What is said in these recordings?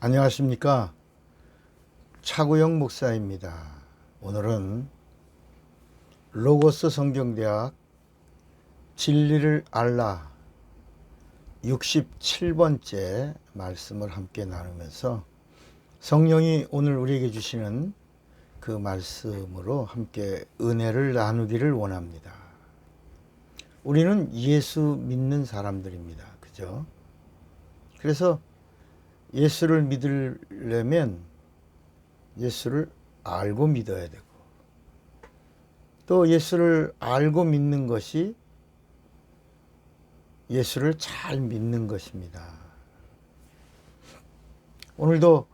안녕하십니까. 차구영 목사입니다. 오늘은 로고스 성경대학 진리를 알라 67번째 말씀을 함께 나누면서 성령이 오늘 우리에게 주시는 그 말씀으로 함께 은혜를 나누기를 원합니다. 우리는 예수 믿는 사람들입니다. 그죠? 그래서 예수를 믿으려면 예수를 알고 믿어야 되고, 또 예수를 알고 믿는 것이 예수를 잘 믿는 것입니다. 오늘도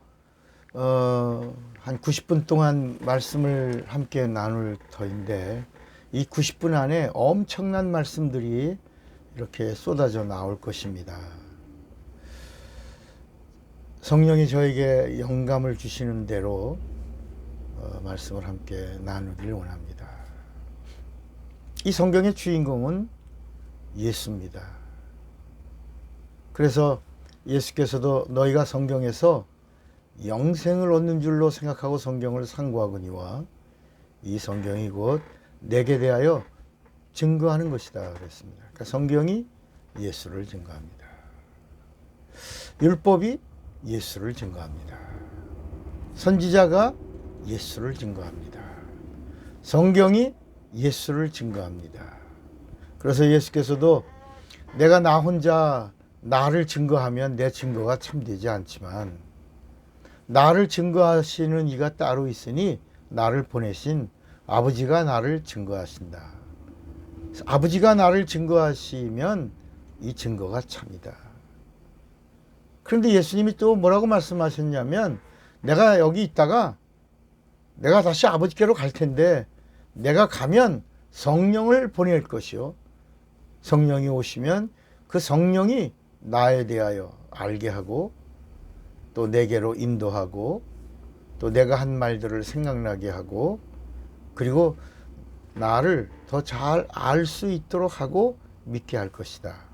한 90분 동안 말씀을 함께 나눌 터인데, 이 90분 안에 엄청난 말씀들이 이렇게 쏟아져 나올 것입니다. 성령이 저에게 영감을 주시는 대로 말씀을 함께 나누길 원합니다. 이 성경의 주인공은 예수입니다. 그래서 예수께서도 너희가 성경에서 영생을 얻는 줄로 생각하고 성경을 상고하거니와 이 성경이 곧 내게 대하여 증거하는 것이다 그랬습니다. 그러니까 성경이 예수를 증거합니다. 율법이 예수를 증거합니다. 선지자가 예수를 증거합니다. 성경이 예수를 증거합니다. 그래서 예수께서도 내가 나 혼자 나를 증거하면 내 증거가 참되지 않지만 나를 증거하시는 이가 따로 있으니 나를 보내신 아버지가 나를 증거하신다. 아버지가 나를 증거하시면 이 증거가 참이다. 그런데 예수님이 또 뭐라고 말씀하셨냐면, 내가 여기 있다가 내가 다시 아버지께로 갈 텐데 내가 가면 성령을 보낼 것이요, 성령이 오시면 그 성령이 나에 대하여 알게 하고 또 내게로 인도하고 또 내가 한 말들을 생각나게 하고 그리고 나를 더 잘 알 수 있도록 하고 믿게 할 것이다.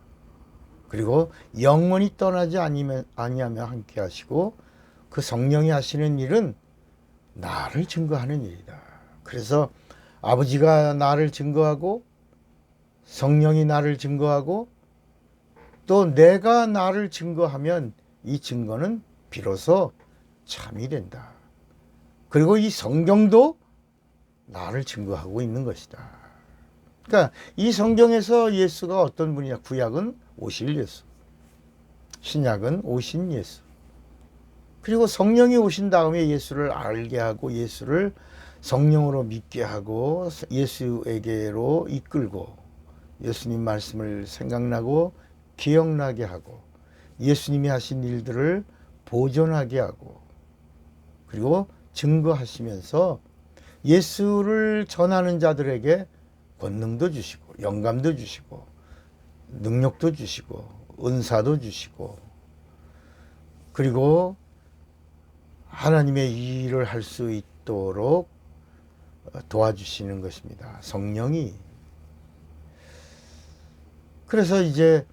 그리고 영원히 떠나지 아니하며 함께 하시고 그 성령이 하시는 일은 나를 증거하는 일이다. 그래서 아버지가 나를 증거하고 성령이 나를 증거하고 또 내가 나를 증거하면 이 증거는 비로소 참이 된다. 그리고 이 성경도 나를 증거하고 있는 것이다. 그러니까 이 성경에서 예수가 어떤 분이냐? 구약은 오실 예수, 신약은 오신 예수, 그리고 성령이 오신 다음에 예수를 알게 하고 예수를 성령으로 믿게 하고 예수에게로 이끌고 예수님 말씀을 생각나고 기억나게 하고 예수님이 하신 일들을 보존하게 하고 그리고 증거하시면서 예수를 전하는 자들에게 권능도 주시고 영감도 주시고 능력도 주시고 은사도 주시고 그리고 하나님의 일을 할 수 있도록 도와주시는 것입니다. 성령이. 그래서 이제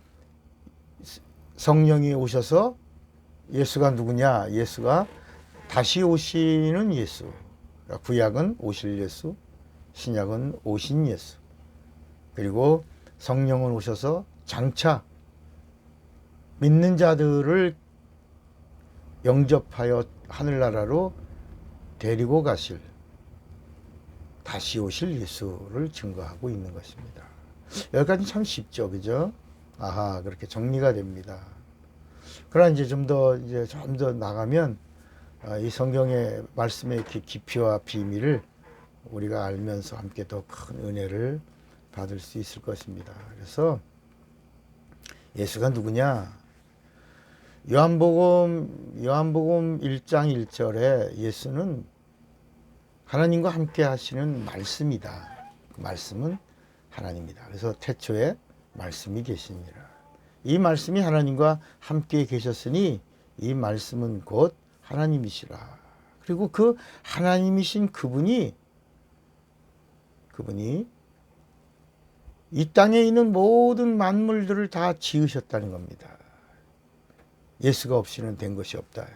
성령이 오셔서 예수가 누구냐? 예수가 다시 오시는 예수. 구약은 오실 예수, 신약은 오신 예수. 그리고 성령은 오셔서 장차 믿는 자들을 영접하여 하늘나라로 데리고 가실 다시 오실 예수를 증거하고 있는 것입니다. 여기까지 참 쉽죠, 그죠? 아하, 그렇게 정리가 됩니다. 그러나 이제 좀 더 나가면 이 성경의 말씀의 깊이와 비밀을 우리가 알면서 함께 더 큰 은혜를 받을 수 있을 것입니다. 그래서 예수가 누구냐? 요한복음 1장 1절에 예수는 하나님과 함께 하시는 말씀이다. 그 말씀은 하나님이다. 그래서 태초에 말씀이 계시니라. 이 말씀이 하나님과 함께 계셨으니 이 말씀은 곧 하나님이시라. 그리고 그 하나님이신 그분이 이 땅에 있는 모든 만물들을 다 지으셨다는 겁니다. 예수가 없이는 된 것이 없다.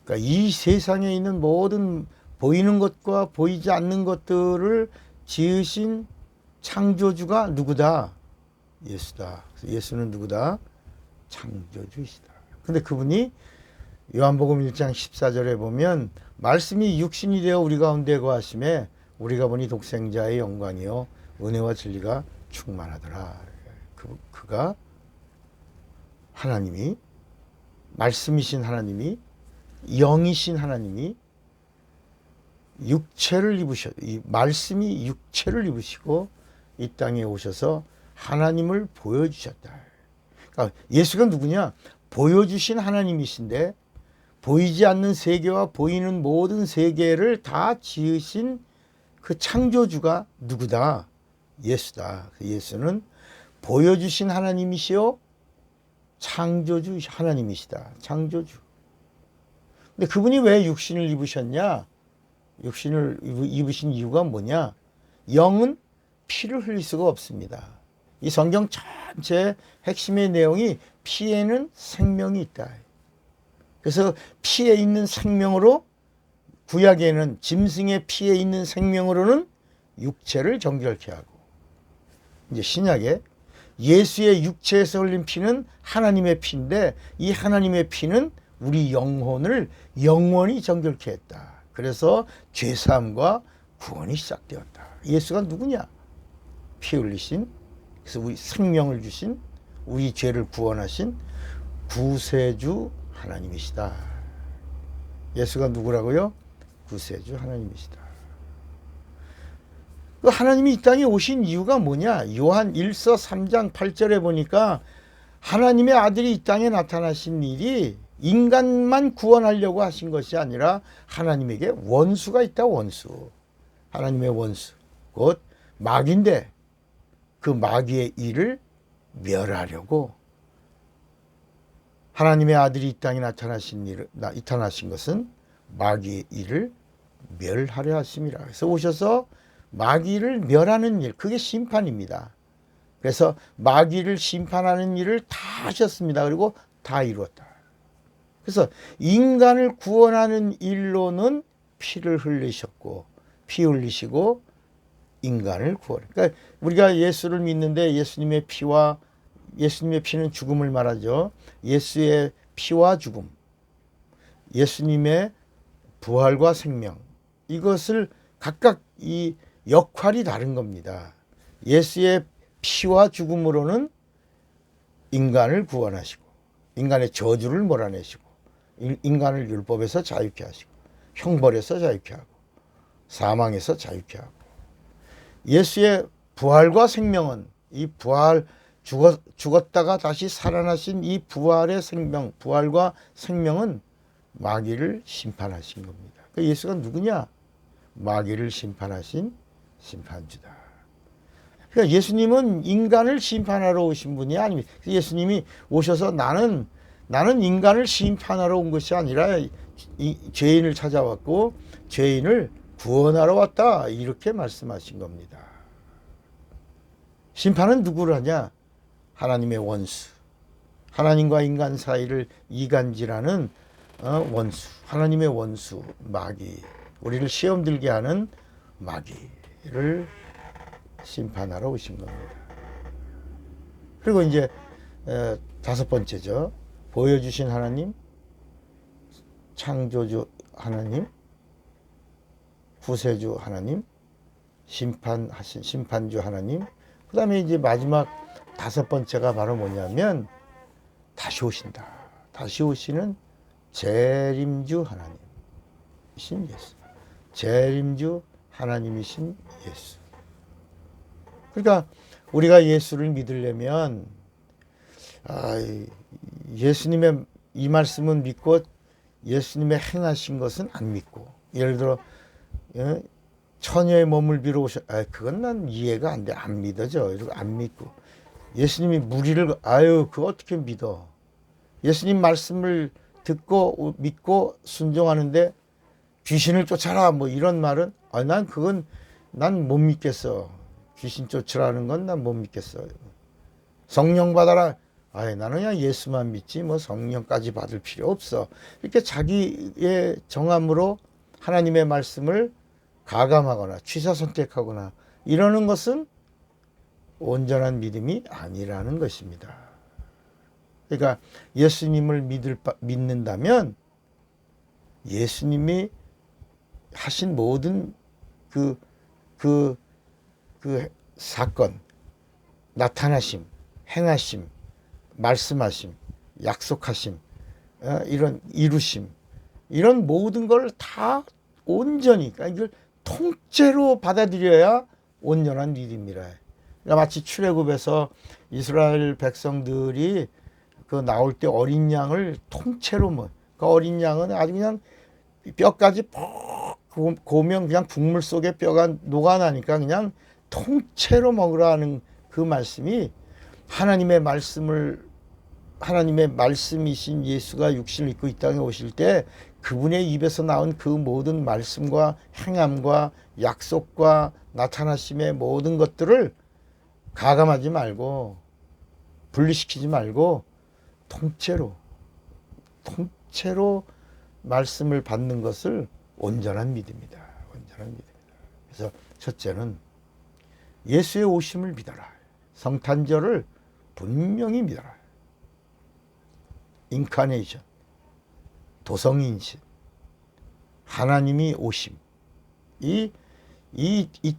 그러니까 이 세상에 있는 모든 보이는 것과 보이지 않는 것들을 지으신 창조주가 누구다? 예수다. 그래서 예수는 누구다? 창조주이시다. 근데 그분이 요한복음 1장 14절에 보면 말씀이 육신이 되어 우리 가운데 거하심에 우리가 보니 독생자의 영광이요 은혜와 진리가 충만하더라. 그가 하나님이 말씀이신 하나님이 영이신 하나님이 육체를 이 말씀이 육체를 입으시고 이 땅에 오셔서 하나님을 보여주셨다. 그러니까 예수가 누구냐? 보여주신 하나님이신데 보이지 않는 세계와 보이는 모든 세계를 다 지으신 그 창조주가 누구다? 예수다. 예수는 보여주신 하나님이시요 창조주 하나님이시다. 창조주. 근데 그분이 왜 육신을 입으셨냐? 육신을 입으신 이유가 뭐냐? 영은 피를 흘릴 수가 없습니다. 이 성경 전체 핵심의 내용이 피에는 생명이 있다. 그래서 피에 있는 생명으로 구약에는 짐승의 피에 있는 생명으로는 육체를 정결케 하고 이제 신약에 예수의 육체에서 흘린 피는 하나님의 피인데 이 하나님의 피는 우리 영혼을 영원히 정결케 했다. 그래서 죄사함과 구원이 시작되었다. 예수가 누구냐? 피 흘리신, 그래서 우리 생명을 주신, 우리 죄를 구원하신 구세주 하나님이시다. 예수가 누구라고요? 구세주 하나님이시다. 그 하나님이 이 땅에 오신 이유가 뭐냐? 요한 1서 3장 8절에 보니까 하나님의 아들이 이 땅에 나타나신 일이 인간만 구원하려고 하신 것이 아니라 하나님에게 원수가 있다. 원수. 하나님의 원수. 곧 마귀인데 그 마귀의 일을 멸하려고 하나님의 아들이 이 땅에 나타나신 것은 마귀의 일을 멸하려 하심이라. 그래서 오셔서 마귀를 멸하는 일, 그게 심판입니다. 그래서 마귀를 심판하는 일을 다 하셨습니다. 그리고 다 이루었다. 그래서 인간을 구원하는 일로는 피를 흘리셨고, 피 흘리시고 인간을 구원. 그러니까 우리가 예수를 믿는데 예수님의 피는 죽음을 말하죠. 예수의 피와 죽음, 예수님의 부활과 생명, 이것을 각각 이 역할이 다른 겁니다. 예수의 피와 죽음으로는 인간을 구원하시고 인간의 저주를 몰아내시고 인간을 율법에서 자유케 하시고 형벌에서 자유케 하고 사망에서 자유케 하고, 예수의 부활과 생명은 이 부활 죽었다가 다시 살아나신 이 부활의 생명, 부활과 생명은 마귀를 심판하신 겁니다. 그러니까 예수가 누구냐? 마귀를 심판하신 심판주다. 그러니까 예수님은 인간을 심판하러 오신 분이 아닙니다. 예수님이 오셔서 나는 인간을 심판하러 온 것이 아니라 이 죄인을 찾아왔고 죄인을 구원하러 왔다. 이렇게 말씀하신 겁니다. 심판은 누구를 하냐? 하나님의 원수. 하나님과 인간 사이를 이간질하는 원수. 하나님의 원수, 마귀. 우리를 시험 들게 하는 마귀를 심판하러 오신 겁니다. 그리고 이제 다섯 번째죠. 보여주신 하나님, 창조주 하나님, 구세주 하나님, 심판주 하나님. 그 다음에 이제 마지막 다섯 번째가 바로 뭐냐면 다시 오신다. 다시 오시는 재림주 하나님이신 예수. 재림주 하나님이신 예수. 그러니까 우리가 예수를 믿으려면 예수님의 이 말씀은 믿고 예수님의 행하신 것은 안 믿고, 예를 들어 처녀의 몸을 빌어 오셔, 그건 난 이해가 안 돼, 안 믿어져, 이러고 안 믿고, 예수님이 무리를 그거 어떻게 믿어? 예수님 말씀을 듣고 믿고 순종하는데 귀신을 쫓아라 뭐 이런 말은 난 못 믿겠어. 귀신 쫓으라는 건 난 못 믿겠어. 성령 받아라. 아예 나는 그냥 예수만 믿지 뭐 성령까지 받을 필요 없어. 이렇게 자기의 정함으로 하나님의 말씀을 가감하거나 취사 선택하거나 이러는 것은 온전한 믿음이 아니라는 것입니다. 그러니까 예수님을 믿는다면 예수님이 하신 모든 그 사건, 나타나심, 행하심, 말씀하심, 약속하심, 이런 이루심, 이런 모든 걸 다 온전히, 그러니까 이걸 통째로 받아들여야 온전한 믿음이라. 그러니까 마치 출애굽에서 이스라엘 백성들이 그 나올 때 어린 양을 통째로 그 어린 양은 아주 그냥 뼈까지 퍽 고면 그냥 국물 속에 뼈가 녹아나니까 그냥 통째로 먹으라는 그 말씀이 하나님의 말씀이신 예수가 육신을 입고 이 땅에 오실 때 그분의 입에서 나온 그 모든 말씀과 행함과 약속과 나타나심의 모든 것들을 가감하지 말고 분리시키지 말고 통째로 말씀을 받는 것을 온전한 믿음이다. 온전한 믿음이다. 그래서 첫째는 예수의 오심을 믿어라. 성탄절을 분명히 믿어라. 인카네이션, 도성인신, 하나님이 오심, 이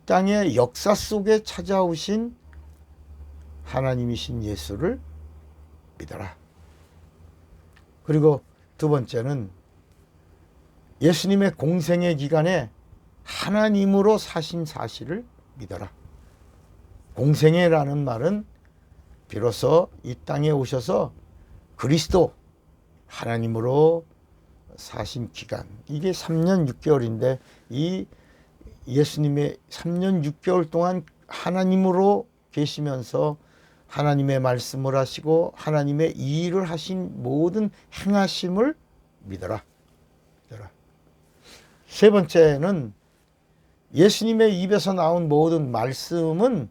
땅의 역사 속에 찾아오신 하나님이신 예수를 믿어라. 그리고 두 번째는 예수님의 공생의 기간에 하나님으로 사신 사실을 믿어라. 공생애라는 말은 비로소 이 땅에 오셔서 그리스도 하나님으로 사신 기간, 이게 3년 6개월인데 이 예수님의 3년 6개월 동안 하나님으로 계시면서 하나님의 말씀을 하시고 하나님의 일을 하신 모든 행하심을 믿어라. 세 번째는 예수님의 입에서 나온 모든 말씀은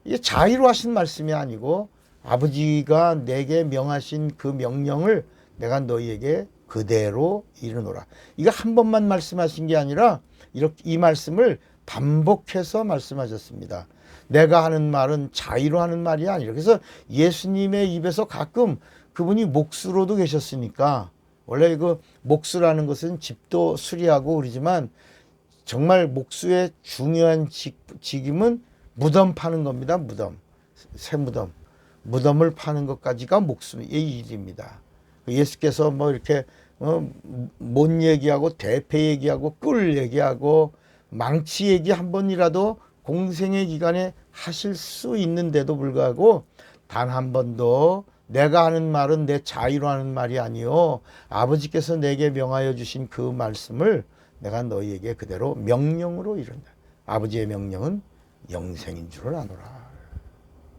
이게 자의로 하신 말씀이 아니고 아버지가 내게 명하신 그 명령을 내가 너희에게 그대로 이루노라. 이거 한 번만 말씀하신 게 아니라 이렇게 이 말씀을 반복해서 말씀하셨습니다. 내가 하는 말은 자의로 하는 말이 아니라. 그래서 예수님의 입에서 가끔 그분이 목수로도 계셨으니까, 원래 그 목수라는 것은 집도 수리하고 그러지만 정말 목수의 중요한 직임은 무덤 파는 겁니다. 새 무덤을 파는 것까지가 목수의 일입니다. 예수께서 뭐 이렇게 못 얘기하고 대패 얘기하고 꿀 얘기하고 망치 얘기 한 번이라도 공생의 기간에 하실 수 있는데도 불구하고 단 한 번도 내가 하는 말은 내 자의로 하는 말이 아니요 아버지께서 내게 명하여 주신 그 말씀을 내가 너희에게 그대로 명령으로 이룬다. 아버지의 명령은 영생인 줄을 아노라.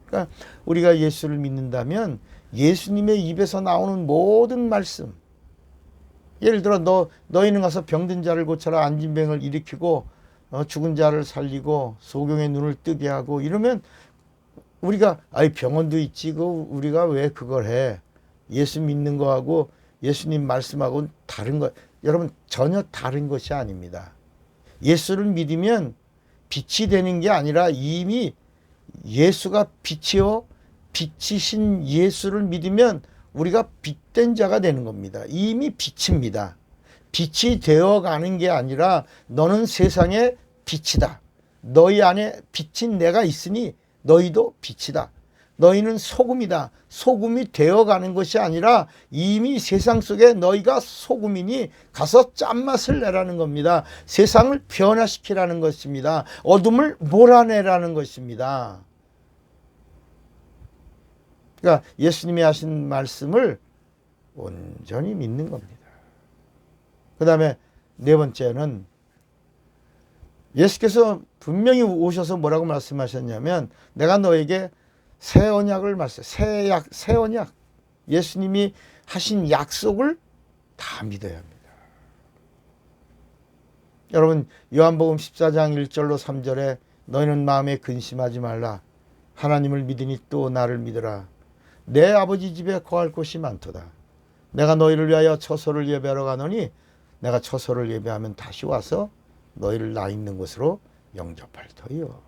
그러니까 우리가 예수를 믿는다면 예수님의 입에서 나오는 모든 말씀, 예를 들어 너희는 가서 병든 자를 고쳐라, 앉은 병을 일으키고 죽은 자를 살리고 소경의 눈을 뜨게 하고 이러면 우리가 병원도 있지 우리가 왜 그걸 해? 예수 믿는 거하고 예수님 말씀하고는 다른 것. 여러분 전혀 다른 것이 아닙니다. 예수를 믿으면 빛이 되는 게 아니라 이미 예수가 빛이요 빛이신 예수를 믿으면 우리가 빛된 자가 되는 겁니다. 이미 빛입니다. 빛이 되어가는 게 아니라 너는 세상의 빛이다. 너희 안에 빛인 내가 있으니 너희도 빛이다. 너희는 소금이다. 소금이 되어가는 것이 아니라 이미 세상 속에 너희가 소금이니 가서 짠맛을 내라는 겁니다. 세상을 변화시키라는 것입니다. 어둠을 몰아내라는 것입니다. 그러니까 예수님이 하신 말씀을 온전히 믿는 겁니다. 그 다음에 네 번째는 예수께서 분명히 오셔서 뭐라고 말씀하셨냐면 내가 너에게 새 언약을 새 언약. 예수님이 하신 약속을 다 믿어야 합니다. 여러분 요한복음 14장 1절로 3절에 너희는 마음에 근심하지 말라. 하나님을 믿으니 또 나를 믿으라. 내 아버지 집에 거할 곳이 많도다. 내가 너희를 위하여 처소를 예배하러 가노니 내가 처소를 예배하면 다시 와서 너희를 나 있는 곳으로 영접할 터이요.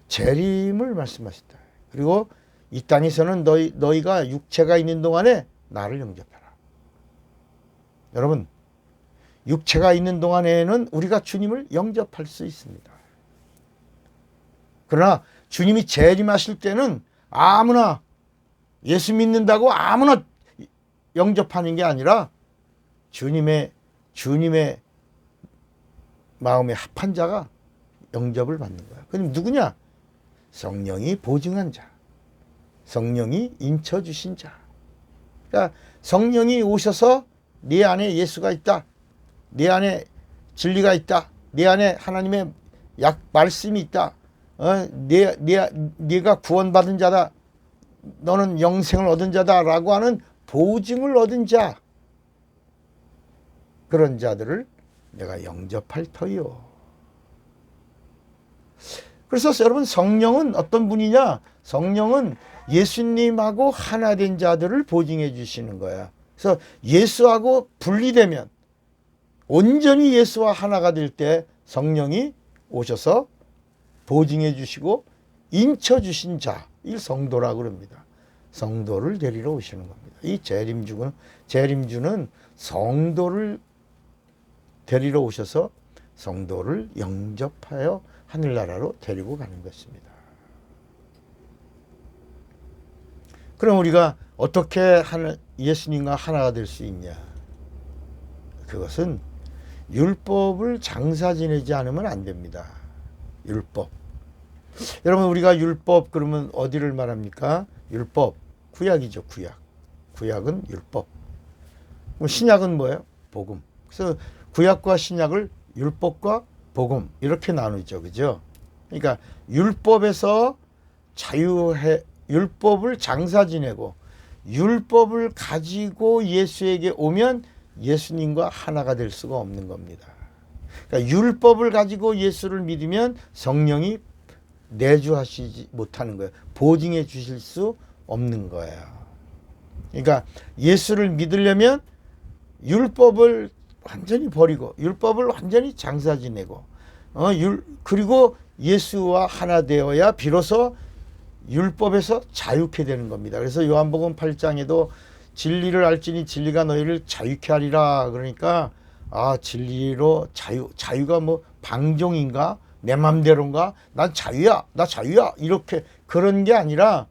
재림을 말씀하셨다. 그리고 이 땅에서는 너희가 육체가 있는 동안에 나를 영접하라. 여러분, 육체가 있는 동안에는 우리가 주님을 영접할 수 있습니다. 그러나 주님이 재림하실 때는 아무나 예수 믿는다고 아무나 영접하는 게 아니라 주님의 마음에 합한 자가 영접을 받는 거야. 그럼 누구냐? 성령이 보증한 자, 성령이 인쳐주신 자. 그러니까 성령이 오셔서 네 안에 예수가 있다, 네 안에 진리가 있다, 네 안에 하나님의 말씀이 있다, 네가 구원받은 자다, 너는 영생을 얻은 자다라고 하는 보증을 얻은 자, 그런 자들을 내가 영접할 터이요. 그래서 여러분, 성령은 어떤 분이냐? 성령은 예수님하고 하나 된 자들을 보증해 주시는 거야. 그래서 예수하고 분리되면, 온전히 예수와 하나가 될 때 성령이 오셔서 보증해 주시고 인쳐 주신 자, 이 성도라고 그럽니다. 성도를 데리러 오시는 겁니다. 이 재림주는 성도를 데리러 오셔서 성도를 영접하여 하늘나라로 데리고 가는 것입니다. 그럼 우리가 어떻게 예수님과 하나가 될 수 있냐? 그것은 율법을 장사 지내지 않으면 안 됩니다. 율법. 여러분, 우리가 율법 그러면 어디를 말합니까? 율법, 구약이죠. 구약은 율법. 신약은 뭐예요? 복음. 그래서 구약과 신약을 율법과 복음 이렇게 나누죠. 그죠? 그러니까 율법에서 율법을 장사 지내고 율법을 가지고 예수에게 오면 예수님과 하나가 될 수가 없는 겁니다. 그러니까 율법을 가지고 예수를 믿으면 성령이 내주하시지 못하는 거예요. 보증해 주실 수 없는 거예요. 그러니까 예수를 믿으려면 율법을 완전히 버리고 율법을 완전히 장사 지내고 그리고 예수와 하나 되어야 비로소 율법에서 자유케 되는 겁니다. 그래서 요한복음 8장에도 진리를 알지니 진리가 너희를 자유케 하리라. 그러니까 진리로 자유가 뭐 방종인가? 내 맘대로인가? 난 자유야. 나 자유야. 이렇게 그런 게 아니라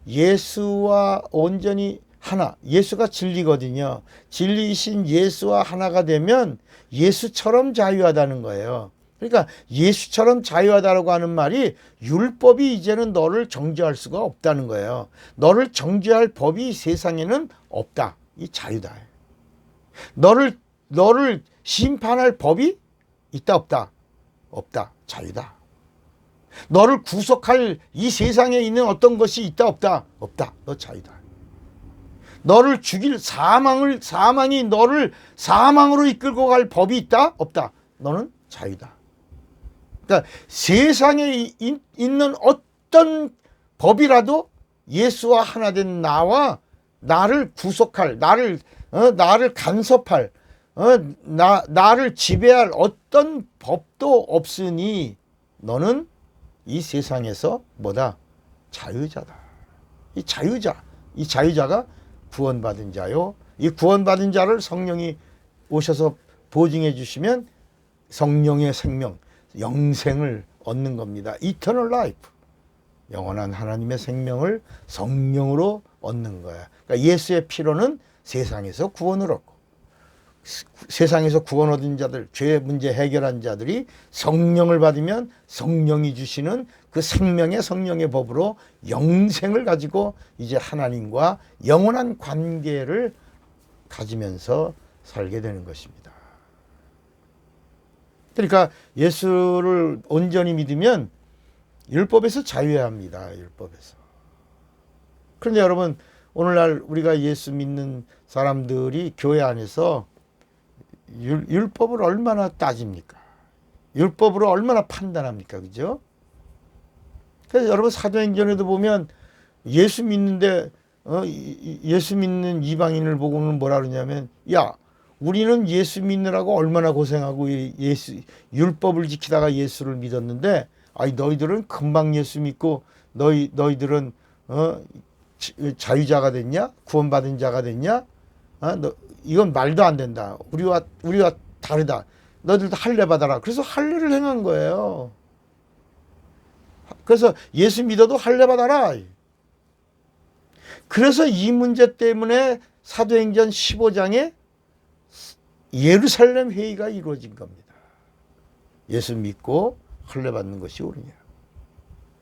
예수와 온전히 하나. 예수가 진리거든요. 진리이신 예수와 하나가 되면 예수처럼 자유하다는 거예요. 그러니까 예수처럼 자유하다라고 하는 말이 율법이 이제는 너를 정죄할 수가 없다는 거예요. 너를 정죄할 법이 세상에는 없다. 이 자유다. 너를 심판할 법이 있다 없다? 없다. 자유다. 너를 구속할 이 세상에 있는 어떤 것이 있다 없다? 없다. 너 자유다. 너를 죽일 사망이 너를 사망으로 이끌고 갈 법이 있다? 없다. 너는 자유다. 그러니까 세상에 있는 어떤 법이라도 예수와 하나 된 나와 나를 구속할, 나를 간섭할, 나를 지배할 어떤 법도 없으니 너는 이 세상에서 뭐다? 자유자다. 이 자유자가 구원받은 자요. 이 구원받은 자를 성령이 오셔서 보증해 주시면 성령의 생명, 영생을 얻는 겁니다. 이터널 라이프. 영원한 하나님의 생명을 성령으로 얻는 거야. 그러니까 예수의 피로는 세상에서 구원을 얻고 세상에서 구원 얻은 자들, 죄 문제 해결한 자들이 성령을 받으면 성령이 주시는 그 생명의 성령의 법으로 영생을 가지고 이제 하나님과 영원한 관계를 가지면서 살게 되는 것입니다. 그러니까 예수를 온전히 믿으면 율법에서 자유해야 합니다. 율법에서. 그런데 여러분, 오늘날 우리가 예수 믿는 사람들이 교회 안에서 율법을 얼마나 따집니까? 율법으로 얼마나 판단합니까? 그죠? 그래서 여러분, 사도행전에도 보면 예수 믿는데 예수 믿는 이방인을 보고는 뭐라 그러냐면, 야, 우리는 예수 믿느라고 얼마나 고생하고 예수 율법을 지키다가 예수를 믿었는데, 아이 너희들은 금방 예수 믿고 너희들은 자유자가 됐냐? 구원받은 자가 됐냐? 이건 말도 안 된다. 우리와 다르다. 너희들도 할례 받아라. 그래서 할례를 행한 거예요. 그래서 예수 믿어도 할례 받아라. 그래서 이 문제 때문에 사도행전 15장에 예루살렘 회의가 이루어진 겁니다. 예수 믿고 할례 받는 것이 옳으냐.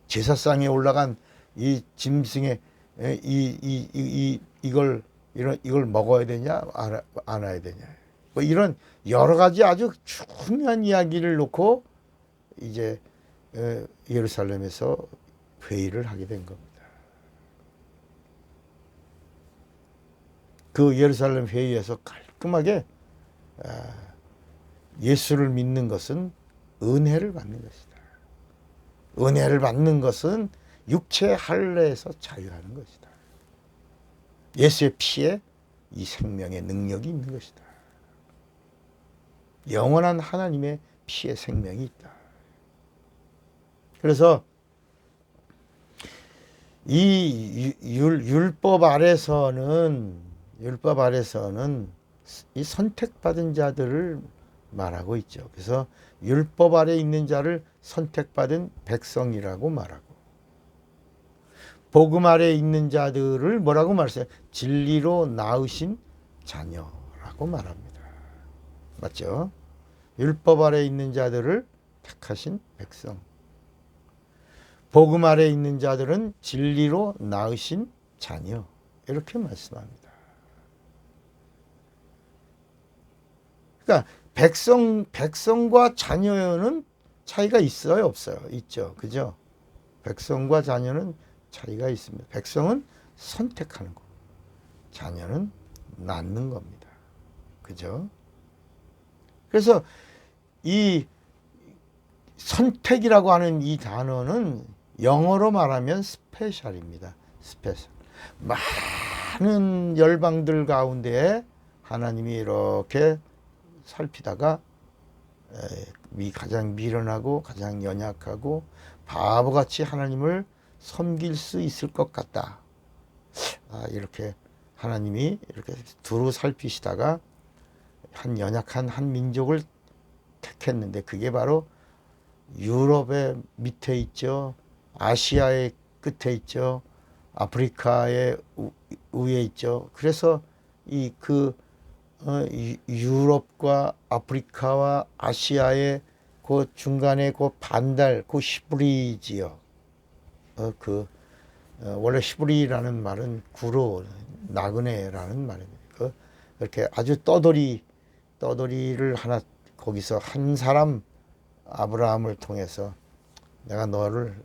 제사상에 올라간 이 짐승의 이걸 먹어야 되냐, 안 해야 되냐. 뭐 이런 여러 가지 아주 중요한 이야기를 놓고 이제 예루살렘에서 회의를 하게 된 겁니다. 그 예루살렘 회의에서 깔끔하게 예수를 믿는 것은 은혜를 받는 것이다. 은혜를 받는 것은 육체 할례에서 자유하는 것이다. 예수의 피에 이 생명의 능력이 있는 것이다. 영원한 하나님의 피에 생명이 있다. 그래서 이 율법 아래서는 이 선택받은 자들을 말하고 있죠. 그래서 율법 아래 있는 자를 선택받은 백성이라고 말하고, 복음 아래 있는 자들을 뭐라고 말했어요? 진리로 낳으신 자녀라고 말합니다. 맞죠? 율법 아래 있는 자들을 택하신 백성, 복음 아래 있는 자들은 진리로 낳으신 자녀, 이렇게 말씀합니다. 그러니까 백성과 자녀는 차이가 있어요, 없어요? 있죠. 그죠? 백성과 자녀는 차이가 있습니다. 백성은 선택하는 거, 자녀는 낳는 겁니다. 그죠? 그래서 이 선택이라고 하는 이 단어는 영어로 말하면 스페셜입니다. 스페셜. 많은 열방들 가운데 하나님이 이렇게 살피다가 가장 미련하고 가장 연약하고 바보같이 하나님을 섬길 수 있을 것 같다. 이렇게 하나님이 이렇게 두루 살피시다가 한 연약한 한 민족을 택했는데, 그게 바로 유럽의 밑에 있죠. 아시아의 끝에 있죠. 아프리카의 위에 있죠. 그래서 유럽과 아프리카와 아시아의 그 중간에 그 반달, 그 히브리지요. 원래 히브리라는 말은 구로, 나그네라는 말입니다. 이렇게 아주 떠돌이를 하나, 거기서 한 사람, 아브라함을 통해서 내가 너를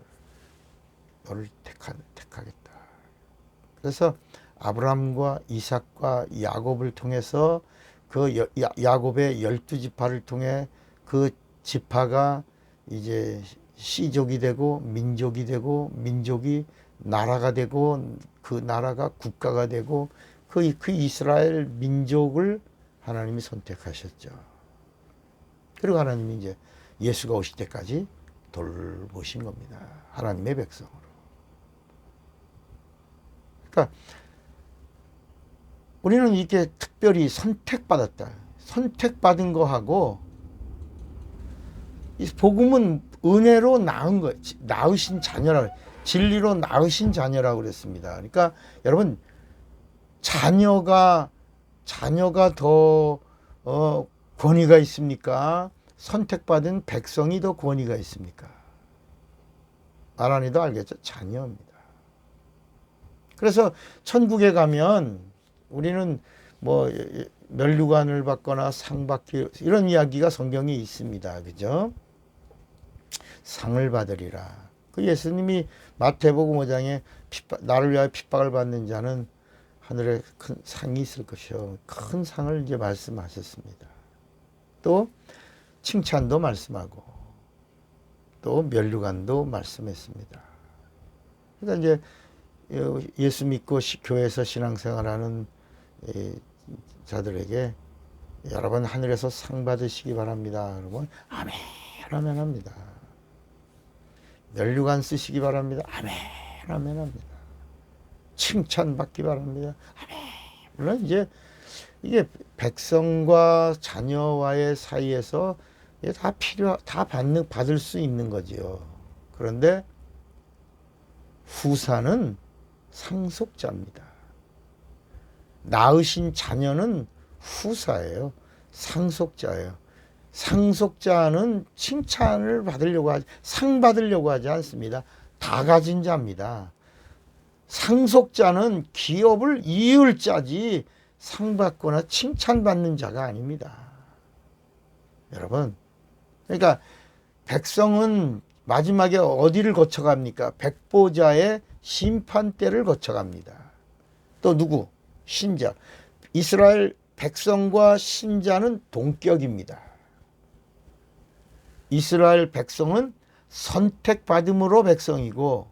택하겠다. 그래서 아브라함과 이삭과 야곱을 통해서 그 야곱의 12지파를 통해 그 지파가 이제 씨족이 되고 민족이 되고, 민족이 나라가 되고, 그 나라가 국가가 되고, 그 이스라엘 민족을 하나님이 선택하셨죠. 그리고 하나님이 이제 예수가 오실 때까지 돌보신 겁니다. 하나님의 백성으로. 그러니까 우리는 이게 특별히 선택받았다. 선택받은 거하고, 이 복음은 은혜로 낳은 거, 낳으신 자녀라, 진리로 낳으신 자녀라고 그랬습니다. 그러니까 여러분, 자녀가 더 권위가 있습니까? 선택받은 백성이 더 권위가 있습니까? 아란이도 알겠죠? 자녀입니다. 그래서 천국에 가면 우리는 뭐 면류관을 받거나 상 받기, 이런 이야기가 성경에 있습니다. 그죠? 상을 받으리라. 그 예수님이 마태복음 5장에 나를 위하여 핍박을 받는 자는 하늘에 큰 상이 있을 것이요. 큰 상을 이제 말씀하셨습니다. 또 칭찬도 말씀하고, 또 면류관도 말씀했습니다. 그러니까 이제 예수 믿고 교회에서 신앙생활하는 자들에게 여러분 하늘에서 상 받으시기 바랍니다. 여러분 아멘 아멘 합니다. 면류관 쓰시기 바랍니다. 아멘 아멘 합니다. 칭찬받기 바랍니다. 아멘. 물론 이제 이게 백성과 자녀와의 사이에서 다 받을 수 있는 거지요. 그런데 후사는 상속자입니다. 낳으신 자녀는 후사예요. 상속자예요. 상속자는 칭찬을 받으려고 상 받으려고 하지 않습니다. 다 가진 자입니다. 상속자는 기업을 이을 자지 상 받거나 칭찬받는 자가 아닙니다. 여러분, 그러니까 백성은 마지막에 어디를 거쳐갑니까? 백보자의 심판대를 거쳐갑니다. 또 누구? 신자. 이스라엘 백성과 신자는 동격입니다. 이스라엘 백성은 선택받음으로 백성이고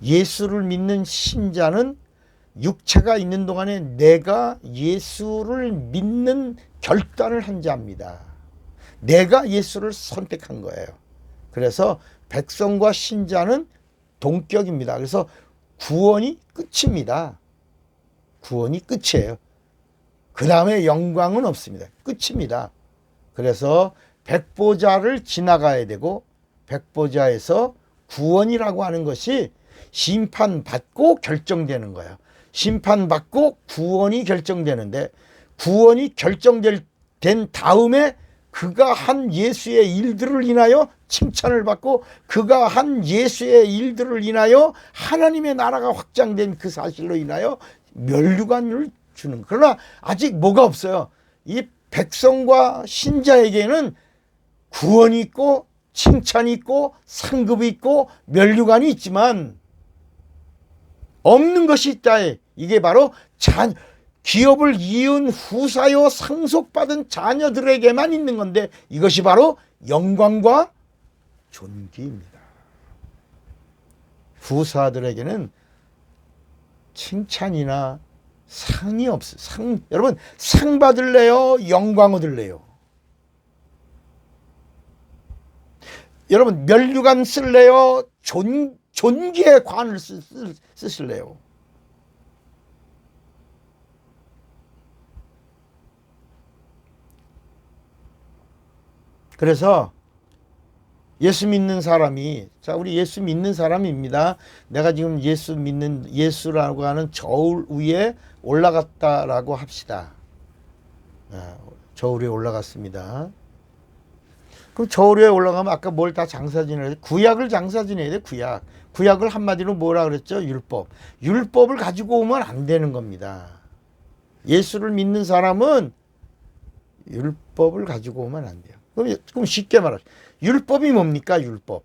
예수를 믿는 신자는 육체가 있는 동안에 내가 예수를 믿는 결단을 한 자입니다. 내가 예수를 선택한 거예요. 그래서 백성과 신자는 동격입니다. 그래서 구원이 끝입니다. 구원이 끝이에요. 그 다음에 영광은 없습니다. 끝입니다. 그래서 백보자를 지나가야 되고 백보자에서 구원이라고 하는 것이 심판받고 결정되는 거예요. 심판받고 구원이 결정되는데 구원이 결정된 다음에 그가 한 예수의 일들을 인하여 칭찬을 받고 그가 한 예수의 일들을 인하여 하나님의 나라가 확장된 그 사실로 인하여 면류관을 주는. 그러나 아직 뭐가 없어요. 이 백성과 신자에게는 구원이 있고 칭찬이 있고 상급이 있고 면류관이 있지만 없는 것이 있다. 이게 바로 기업을 이은 후사요 상속받은 자녀들에게만 있는 건데 이것이 바로 영광과 존귀입니다. 후사들에게는 칭찬이나 상이 없어요. 여러분 상 받을래요? 영광 얻을래요? 여러분 면류관 쓸래요? 존귀의 관을 쓰실래요? 그래서 예수 믿는 사람이, 자, 우리 예수 믿는 사람입니다. 내가 지금 예수라고 하는 저울 위에 올라갔다라고 합시다. 저울 위에 올라갔습니다. 그럼 저울 위에 올라가면 아까 뭘 다 장사 지내야 돼? 구약을 장사 지내야 돼, 구약. 구약을 한마디로 뭐라 그랬죠? 율법. 율법을 가지고 오면 안 되는 겁니다. 예수를 믿는 사람은 율법을 가지고 오면 안 돼요. 그럼 쉽게 말하죠. 율법이 뭡니까? 율법이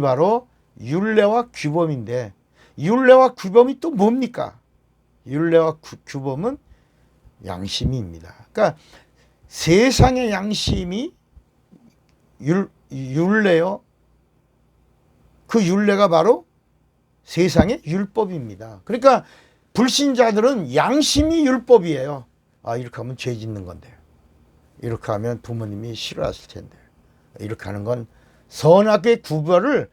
바로 율례와 규범인데 율례와 규범이 또 뭡니까? 율례와 규범은 양심입니다. 그러니까 세상의 양심이 율례요. 그 율례가 바로 세상의 율법입니다. 그러니까 불신자들은 양심이 율법이에요. 아, 이렇게 하면 죄 짓는 건데. 이렇게 하면 부모님이 싫어하실 텐데. 이렇게 하는 건 선악의 구별을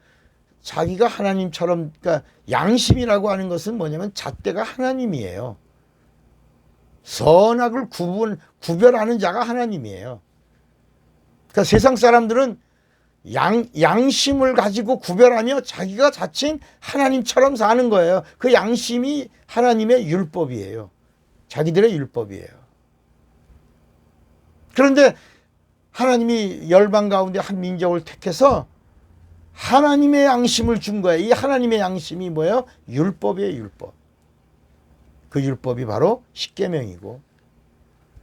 자기가 하나님처럼, 그러니까 양심이라고 하는 것은 뭐냐면 잣대가 하나님이에요. 선악을 구별하는 자가 하나님이에요. 그러니까 세상 사람들은 양심을 가지고 구별하며 자기가 자칭 하나님처럼 사는 거예요. 그 양심이 하나님의 율법이에요. 자기들의 율법이에요. 그런데 하나님이 열방 가운데 한 민족을 택해서 하나님의 양심을 준 거예요. 이 하나님의 양심이 뭐예요? 율법이에요, 율법. 그 율법이 바로 십계명이고,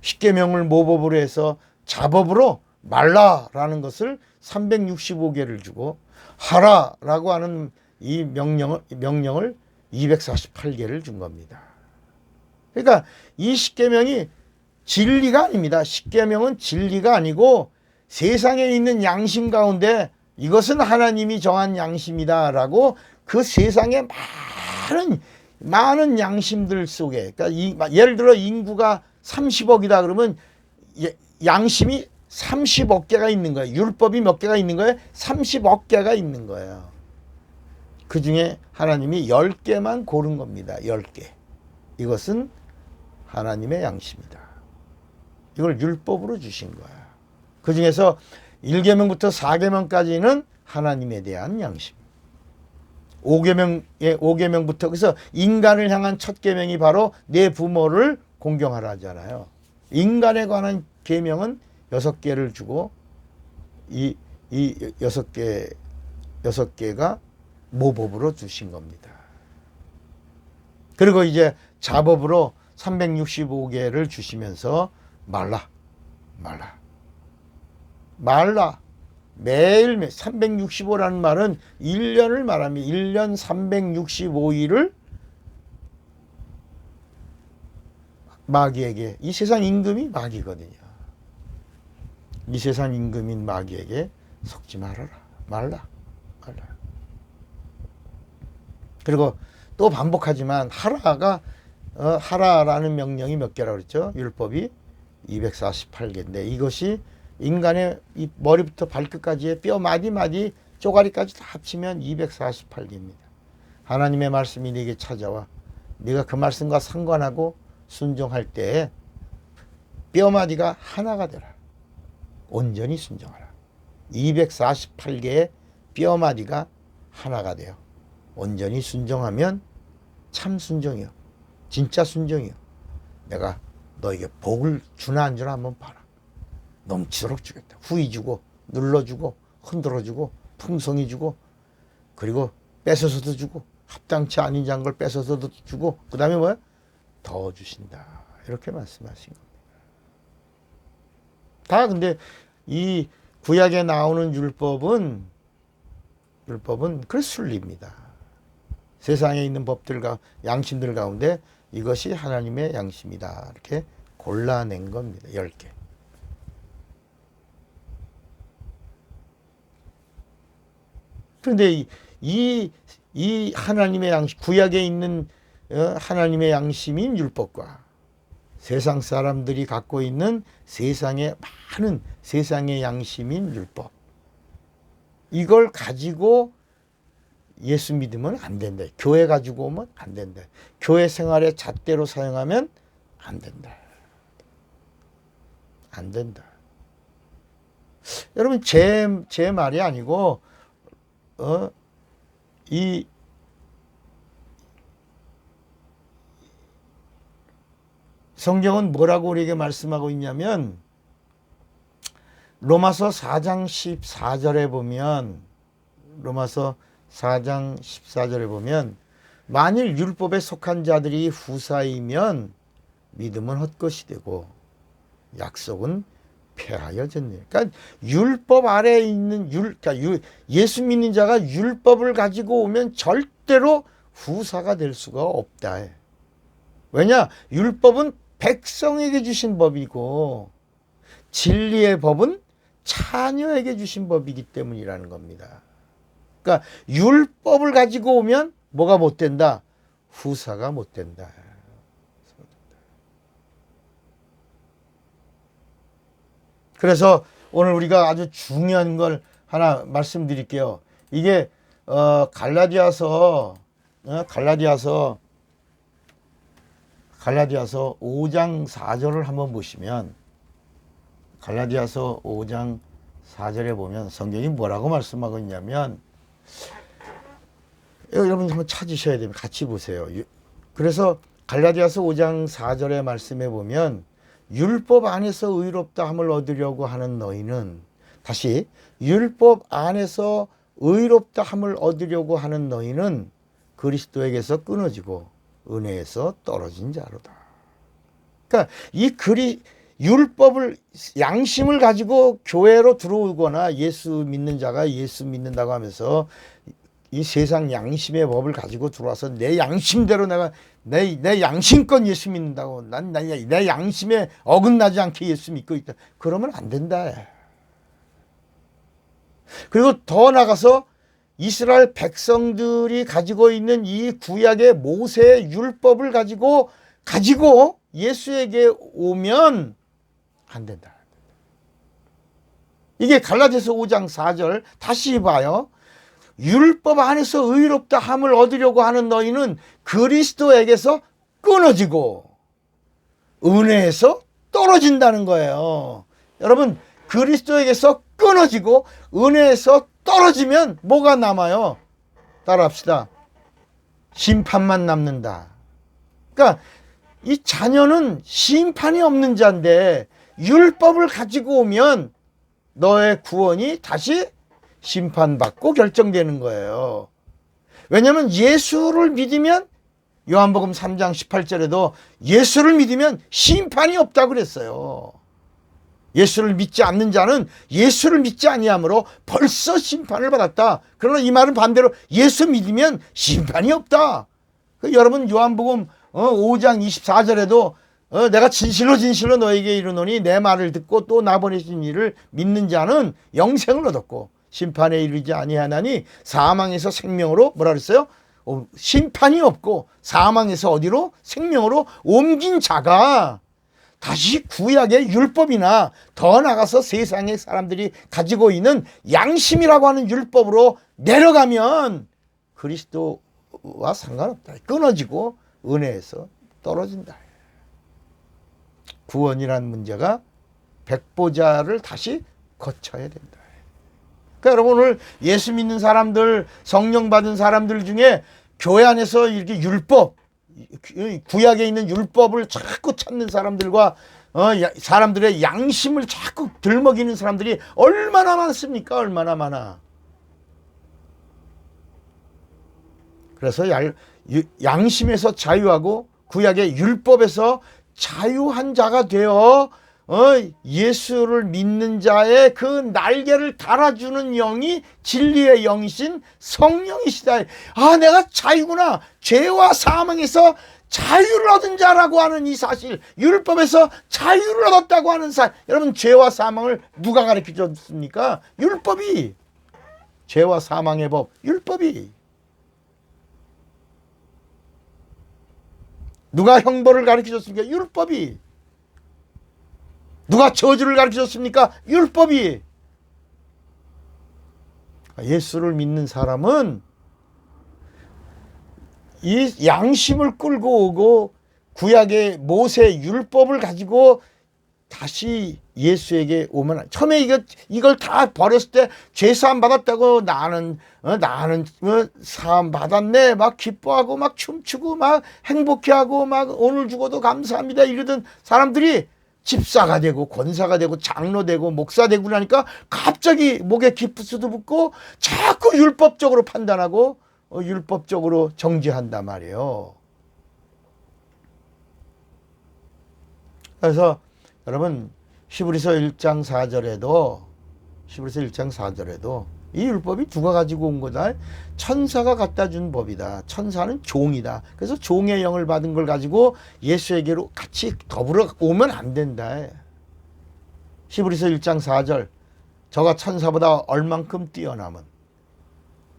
십계명을 모법으로 해서 자법으로 말라라는 것을 365개를 주고 하라라고 하는 이 명령을 248개를 준 겁니다. 그러니까 이 십계명이 진리가 아닙니다. 십계명은 진리가 아니고 세상에 있는 양심 가운데 이것은 하나님이 정한 양심이다라고 그 세상의 많은 양심들 속에, 그러니까 예를 들어 인구가 30억이다 그러면 양심이 30억 개가 있는 거예요. 율법이 몇 개가 있는 거예요? 30억 개가 있는 거예요. 그 중에 하나님이 10개만 고른 겁니다. 10개. 이것은 하나님의 양심이다. 이걸 율법으로 주신 거야. 그 중에서 1계명부터 4계명까지는 하나님에 대한 양심. 5계명부터 그래서 인간을 향한 첫 계명이 바로 내 부모를 공경하라 하잖아요. 인간에 관한 계명은 6개를 주고 이 6개가 모법으로 주신 겁니다. 그리고 이제 자법으로 365개를 주시면서 말라. 매일매일 365라는 말은 1년을 말합니다. 1년 365일을 마귀에게, 이 세상 임금이 마귀거든요. 이 세상 임금인 마귀에게 속지 말라. 그리고 또 반복하지만 하라라는 명령이 몇 개라고 그랬죠? 율법이 248개인데 이것이 인간의 이 머리부터 발끝까지의 뼈 마디 쪼가리까지 다 합치면 248개입니다. 하나님의 말씀이 네게 찾아와 네가 그 말씀과 상관하고 순종할 때에 뼈 마디가 하나가 되라. 온전히 순종하라. 248개의 뼈 마디가 하나가 돼요. 온전히 순종하면 참 순종이요. 진짜 순종이요. 내가 너에게 복을 주나 안 주나 한번 봐라. 넘치도록 주겠다. 후히 주고 눌러주고 흔들어주고 풍성히 주고 그리고 뺏어서도 주고 합당치 아닌 걸 뺏어서도 주고 그 다음에 뭐야? 더 주신다. 이렇게 말씀하신 겁니다. 다 근데 이 구약에 나오는 율법은 그 순리입니다. 세상에 있는 법들과 양심들 가운데 이것이 하나님의 양심이다. 이렇게 골라낸 겁니다. 10개. 그런데 이 하나님의 양심, 구약에 있는 하나님의 양심인 율법과 세상 사람들이 갖고 있는 세상의 많은 세상의 양심인 율법, 이걸 가지고 예수 믿으면 안 된다. 교회 가지고 오면 안 된다. 교회 생활에 잣대로 사용하면 안 된다. 안 된다. 여러분 제 말이 아니고 이 성경은 뭐라고 우리에게 말씀하고 있냐면 로마서 4장 14절에 보면 로마서 4장 14절에 보면 만일 율법에 속한 자들이 후사이면 믿음은 헛것이 되고 약속은 폐하여졌네요. 그러니까 율법 아래에 있는 그러니까 예수 믿는 자가 율법을 가지고 오면 절대로 후사가 될 수가 없다. 왜냐? 율법은 백성에게 주신 법이고 진리의 법은 자녀에게 주신 법이기 때문이라는 겁니다. 그러니까 율법을 가지고 오면 뭐가 못 된다? 후사가 못 된다. 그래서 오늘 우리가 아주 중요한 걸 하나 말씀드릴게요. 이게 갈라디아서 5장 4절을 한번 보시면 갈라디아서 5장 4절에 보면 성경이 뭐라고 말씀하고 있냐면 여러분 한번 찾으셔야 됩니다. 같이 보세요. 그래서 갈라디아서 5장 4절의 말씀에 보면 율법 안에서 의롭다 함을 얻으려고 하는 너희는 다시 율법 안에서 의롭다 함을 얻으려고 하는 너희는 그리스도에게서 끊어지고 은혜에서 떨어진 자로다. 그러니까 율법을 양심을 가지고 교회로 들어오거나 예수 믿는 자가 예수 믿는다고 하면서 이 세상 양심의 법을 가지고 들어와서 내 양심대로 내가 내 양심껏 예수 믿는다고 내 양심에 어긋나지 않게 예수 믿고 있다. 그러면 안 된다. 그리고 더 나가서 이스라엘 백성들이 가지고 있는 이 구약의 모세의 율법을 가지고 예수에게 오면 안 된다. 이게 갈라디아서 5장 4절 다시 봐요. 율법 안에서 의롭다 함을 얻으려고 하는 너희는 그리스도에게서 끊어지고 은혜에서 떨어진다는 거예요. 여러분, 그리스도에게서 끊어지고 은혜에서 떨어지면 뭐가 남아요? 따라합시다. 심판만 남는다. 그러니까 이 자녀는 심판이 없는 자인데 율법을 가지고 오면 너의 구원이 다시 심판받고 결정되는 거예요. 왜냐하면 예수를 믿으면 요한복음 3장 18절에도 예수를 믿으면 심판이 없다고 그랬어요. 예수를 믿지 않는 자는 예수를 믿지 아니하므로 벌써 심판을 받았다. 그러나 이 말은 반대로 예수 믿으면 심판이 없다. 여러분 요한복음 5장 24절에도 내가 진실로 진실로 너에게 이르노니 내 말을 듣고 또 나 보내신 이를 믿는 자는 영생을 얻었고 심판에 이르지 아니하나니 사망에서 생명으로 뭐라 그랬어요? 심판이 없고 사망에서 어디로? 생명으로 옮긴 자가 다시 구약의 율법이나 더 나가서 세상의 사람들이 가지고 있는 양심이라고 하는 율법으로 내려가면 그리스도와 상관없다. 끊어지고 은혜에서 떨어진다. 구원이라는 문제가 백보자를 다시 거쳐야 된다. 그러니까 여러분 오늘 예수 믿는 사람들, 성령 받은 사람들 중에 교회 안에서 이렇게 율법, 구약에 있는 율법을 자꾸 찾는 사람들과 사람들의 양심을 자꾸 들먹이는 사람들이 얼마나 많습니까? 얼마나 많아. 그래서 양심에서 자유하고 구약의 율법에서 자유한 자가 되어 예수를 믿는 자의 그 날개를 달아주는 영이 진리의 영이신 성령이시다. 아, 내가 자유구나. 죄와 사망에서 자유를 얻은 자라고 하는 이 사실, 율법에서 자유를 얻었다고 하는 사실. 여러분, 죄와 사망을 누가 가르쳐 줬습니까? 율법이. 죄와 사망의 법, 율법이. 누가 형벌을 가르쳐 줬습니까? 율법이. 누가 저주를 가르쳐 줬습니까? 율법이. 예수를 믿는 사람은 이 양심을 끌고 오고 구약의 모세 율법을 가지고 다시 예수에게 오면, 처음에 이걸 다 버렸을 때 죄사함 받았다고 나는 사함 받았네 막 기뻐하고 막 춤추고 막 행복해하고 막 오늘 죽어도 감사합니다 이러던 사람들이 집사가 되고 권사가 되고 장로 되고 목사 되고 나니까 갑자기 목에 기프스도 붙고 자꾸 율법적으로 판단하고 율법적으로 정죄한단 말이에요. 그래서 여러분 히브리서 1장 4절에도 이 율법이 누가 가지고 온 거다? 천사가 갖다 준 법이다. 천사는 종이다. 그래서 종의 영을 받은 걸 가지고 예수에게로 같이 더불어 오면 안 된다. 히브리서 1장 4절 저가 천사보다 얼만큼 뛰어남은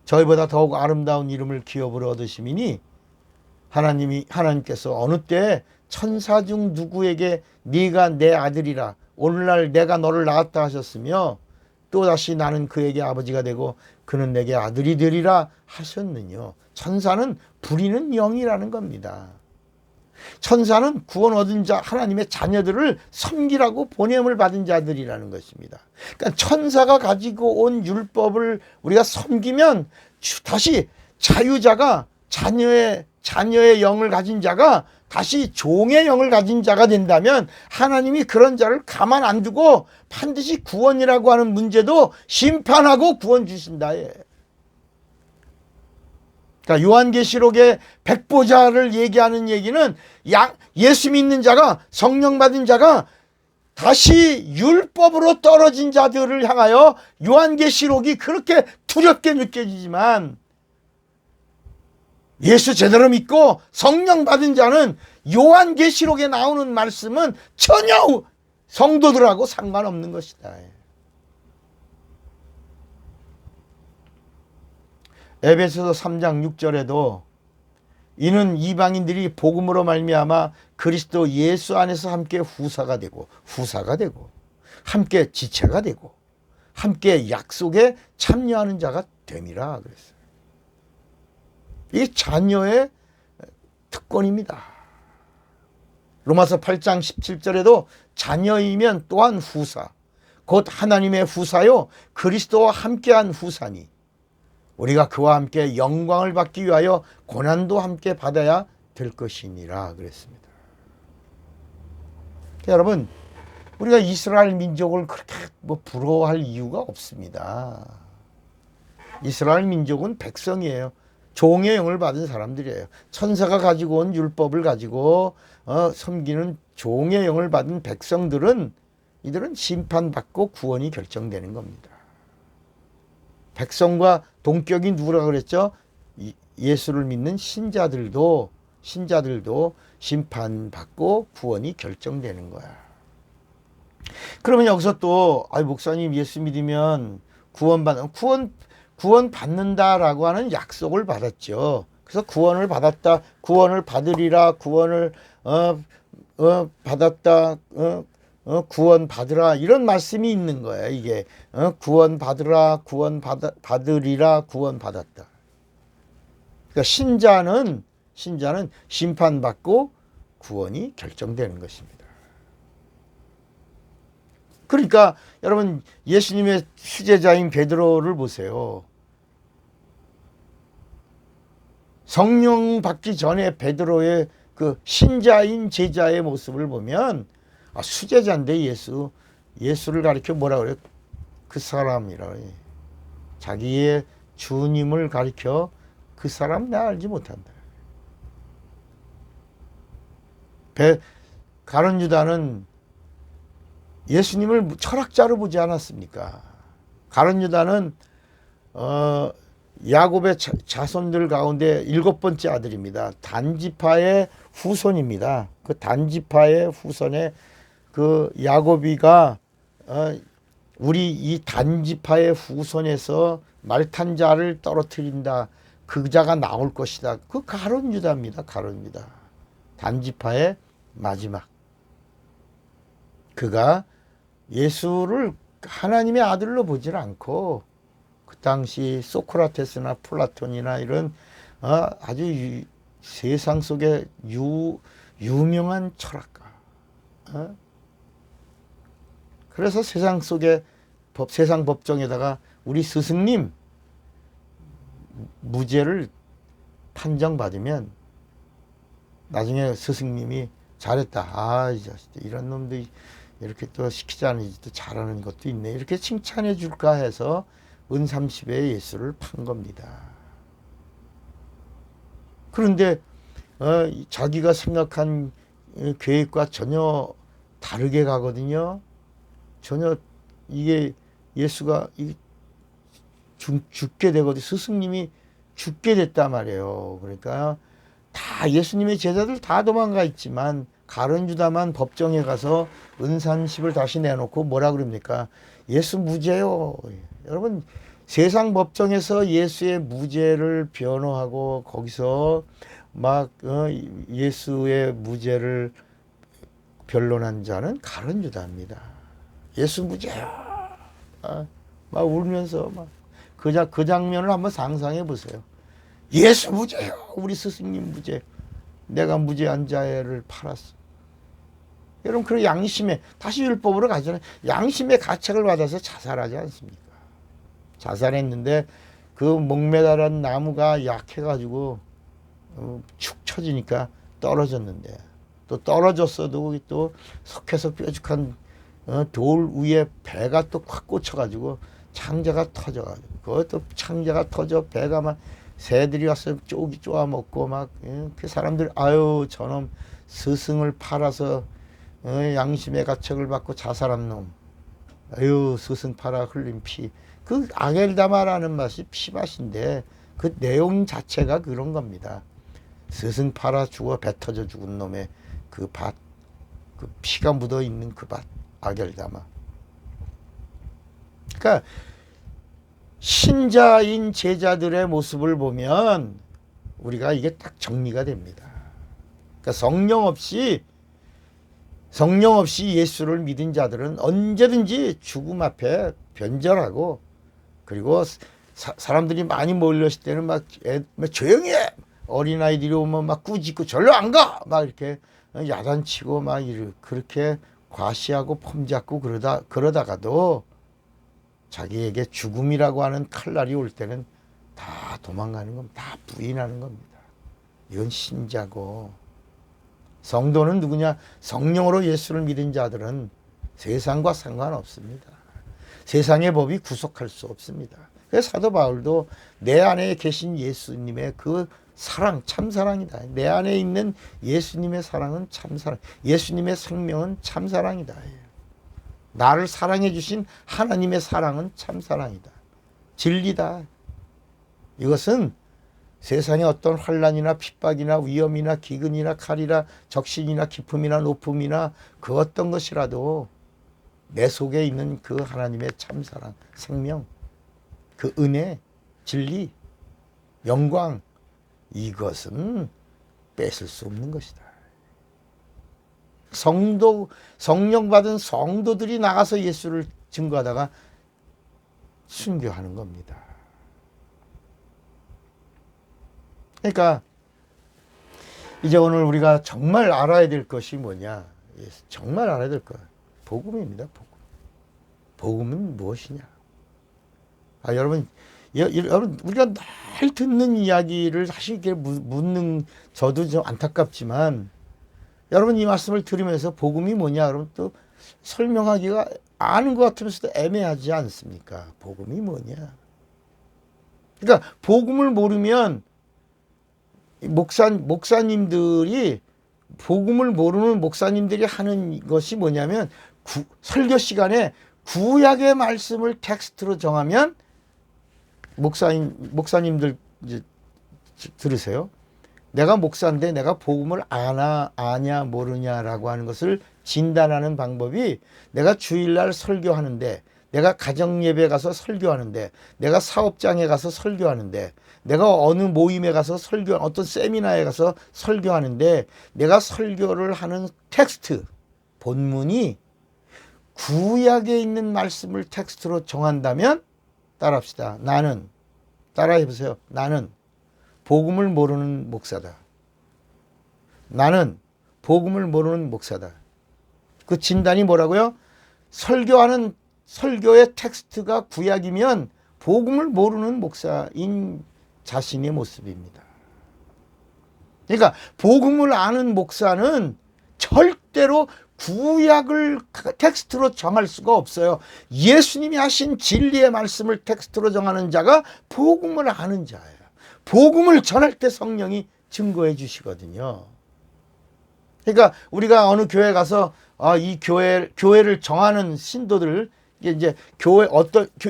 저희보다 더욱 아름다운 이름을 기업으로 얻으심이니 하나님께서 어느 때 천사 중 누구에게 네가 내 아들이라 오늘날 내가 너를 낳았다 하셨으며 또다시 나는 그에게 아버지가 되고 그는 내게 아들이 되리라 하셨느뇨. 천사는 부리는 영이라는 겁니다. 천사는 구원 얻은 자 하나님의 자녀들을 섬기라고 보냄을 받은 자들이라는 것입니다. 그러니까 천사가 가지고 온 율법을 우리가 섬기면 다시 자유자가 자녀의 영을 가진 자가 다시 종의 영을 가진 자가 된다면 하나님이 그런 자를 가만 안 두고 반드시 구원이라고 하는 문제도 심판하고 구원 주신다. 그러니까 요한계시록의 백보자를 얘기하는 얘기는 예수 믿는 자가, 성령 받은 자가 다시 율법으로 떨어진 자들을 향하여 요한계시록이 그렇게 두렵게 느껴지지만 예수 제대로 믿고 성령 받은 자는 요한계시록에 나오는 말씀은 전혀 성도들하고 상관없는 것이다. 에베소서 3장 6절에도 이는 이방인들이 복음으로 말미암아 그리스도 예수 안에서 함께 후사가 되고 함께 지체가 되고 함께 약속에 참여하는 자가 됨이라 그랬어요. 이게 자녀의 특권입니다. 로마서 8장 17절에도 자녀이면 또한 후사 곧 하나님의 후사요 그리스도와 함께한 후사니 우리가 그와 함께 영광을 받기 위하여 고난도 함께 받아야 될 것이니라 그랬습니다. 여러분, 우리가 이스라엘 민족을 그렇게 부러워할 이유가 없습니다. 이스라엘 민족은 백성이에요. 종의 영을 받은 사람들이에요. 천사가 가지고 온 율법을 가지고 섬기는 종의 영을 받은 백성들은 이들은 심판받고 구원이 결정되는 겁니다. 백성과 동격이 누구라 그랬죠? 예수를 믿는 신자들도 심판받고 구원이 결정되는 거야. 그러면 여기서 또 목사님 예수 믿으면 구원 받는다라고 하는 약속을 받았죠. 그래서 구원을 받았다, 구원을 받으리라, 구원을 받았다, 구원 받으라 이런 말씀이 있는 거예요. 이게 구원 받으라, 구원 받으리라, 구원 받았다. 그러니까 신자는 심판받고 구원이 결정되는 것입니다. 그러니까 여러분 예수님의 수제자인 베드로를 보세요. 성령 받기 전에 베드로의 그 신자인 제자의 모습을 보면 수제자인데 예수를 가리켜 뭐라 그래요? 그 사람이라 그래요. 자기의 주님을 가리켜 그 사람 나 알지 못한다. 가룟 유다는 예수님을 철학자로 보지 않았습니까? 가룟 유다는 야곱의 자손들 가운데 7번째 아들입니다. 단지파의 후손입니다. 그 단지파의 후손에 그 야곱이가 우리 이 단지파의 후손에서 말탄 자를 떨어뜨린다. 그 자가 나올 것이다. 그 가룟 유다입니다. 가룟 유다. 단지파의 마지막. 그가 예수를 하나님의 아들로 보질 않고 그 당시 소크라테스나 플라톤이나 이런 아주 세상 속에 유명한 철학가. 그래서 세상 속에 세상 법정에다가 우리 스승님 무죄를 판정받으면 나중에 스승님이 잘했다. 이 자식 이런 놈들이 이렇게 또 시키지 않으지 또 잘하는 것도 있네. 이렇게 칭찬해 줄까 해서 은30에 예수를 판 겁니다. 그런데 자기가 생각한 계획과 전혀 다르게 가거든요. 전혀 이게 예수가 죽게 되거든요. 스승님이 죽게 됐단 말이에요. 그러니까 다 예수님의 제자들 다 도망가 있지만 가룟 유다만 법정에 가서 은산십을 다시 내놓고 뭐라 그럽니까? 예수 무죄요. 여러분 세상 법정에서 예수의 무죄를 변호하고 거기서 막 예수의 무죄를 변론한 자는 가룟 유다입니다. 예수 무죄요. 막 울면서 막 그 장면을 한번 상상해 보세요. 예수 무죄요. 우리 스승님 무죄. 내가 무죄한 자를 팔았어. 여러분 그 양심에 다시 율법으로 가잖아요. 양심의 가책을 받아서 자살하지 않습니까? 자살했는데 그 목매달은 나무가 약해가지고 축 처지니까 떨어졌는데 또 떨어졌어도 거기 또 석회서 뾰족한 돌 위에 배가 또 확 꽂혀가지고 창자가 터져가지고 그것도 창자가 터져 배가 막 새들이 와서 쪼기 쪼아 먹고 막 그 사람들 아유 저놈 스승을 팔아서 양심의 가책을 받고 자살한 놈 아유 스승 팔아 흘린 피 그 아겔다마라는 맛이 피맛인데 그 내용 자체가 그런 겁니다. 스승 팔아 죽어 배 터져 죽은 놈의 그 밭, 그 피가 묻어 있는 그 밭 아겔다마. 그러니까 신자인 제자들의 모습을 보면 우리가 이게 딱 정리가 됩니다. 그러니까 성령 없이 예수를 믿은 자들은 언제든지 죽음 앞에 변절하고, 그리고 사람들이 많이 몰렸을 때는 막 조용히 해! 어린아이들이 오면 막 꾸짖고 절로 안 가! 막 이렇게 야단치고 막 그렇게 과시하고 폼잡고 그러다가도 자기에게 죽음이라고 하는 칼날이 올 때는 다 도망가는 겁니다. 다 부인하는 겁니다. 이건 신자고, 성도는 누구냐? 성령으로 예수를 믿은 자들은 세상과 상관없습니다. 세상의 법이 구속할 수 없습니다. 그래서 사도 바울도 내 안에 계신 예수님의 그 사랑, 참사랑이다. 내 안에 있는 예수님의 사랑은 참사랑, 예수님의 생명은 참사랑이다. 나를 사랑해 주신 하나님의 사랑은 참사랑이다. 진리다. 이것은 세상의 어떤 환난이나 핍박이나 위험이나 기근이나 칼이나 적신이나 기품이나 높음이나 그 어떤 것이라도 내 속에 있는 그 하나님의 참사랑, 생명, 그 은혜, 진리, 영광, 이것은 뺏을 수 없는 것이다. 성령 받은 성도들이 나가서 예수를 증거하다가 순교하는 겁니다. 그러니까 이제 오늘 우리가 정말 알아야 될 것이 뭐냐? 정말 알아야 될 것, 복음입니다. 복음은 무엇이냐? 여러분 우리가 늘 듣는 이야기를 사실 이렇게 묻는 저도 좀 안타깝지만, 여러분 이 말씀을 들으면서 복음이 뭐냐 그러면 또 설명하기가 아는 것 같으면서도 애매하지 않습니까? 복음이 뭐냐? 그러니까 복음을 모르면 목사님들이, 복음을 모르는 목사님들이 하는 것이 뭐냐면 설교 시간에 구약의 말씀을 텍스트로 정하면, 목사님들 이제 들으세요. 내가 목사인데 내가 복음을 아냐 모르냐라고 하는 것을 진단하는 방법이, 내가 주일날 설교하는데, 내가 가정예배 가서 설교하는데, 내가 사업장에 가서 설교하는데, 내가 어느 모임에 가서 어떤 세미나에 가서 설교하는데, 내가 설교를 하는 텍스트, 본문이 구약에 있는 말씀을 텍스트로 정한다면, 따라합시다. 따라해보세요. 나는 복음을 모르는 목사다. 나는 복음을 모르는 목사다. 그 진단이 뭐라고요? 설교의 텍스트가 구약이면 복음을 모르는 목사인 자신의 모습입니다. 그러니까 복음을 아는 목사는 절대로 구약을 텍스트로 정할 수가 없어요. 예수님이 하신 진리의 말씀을 텍스트로 정하는 자가 복음을 아는 자예요. 복음을 전할 때 성령이 증거해 주시거든요. 그러니까 우리가 어느 교회 가서 이 교회를 정하는 신도들, 이제 교회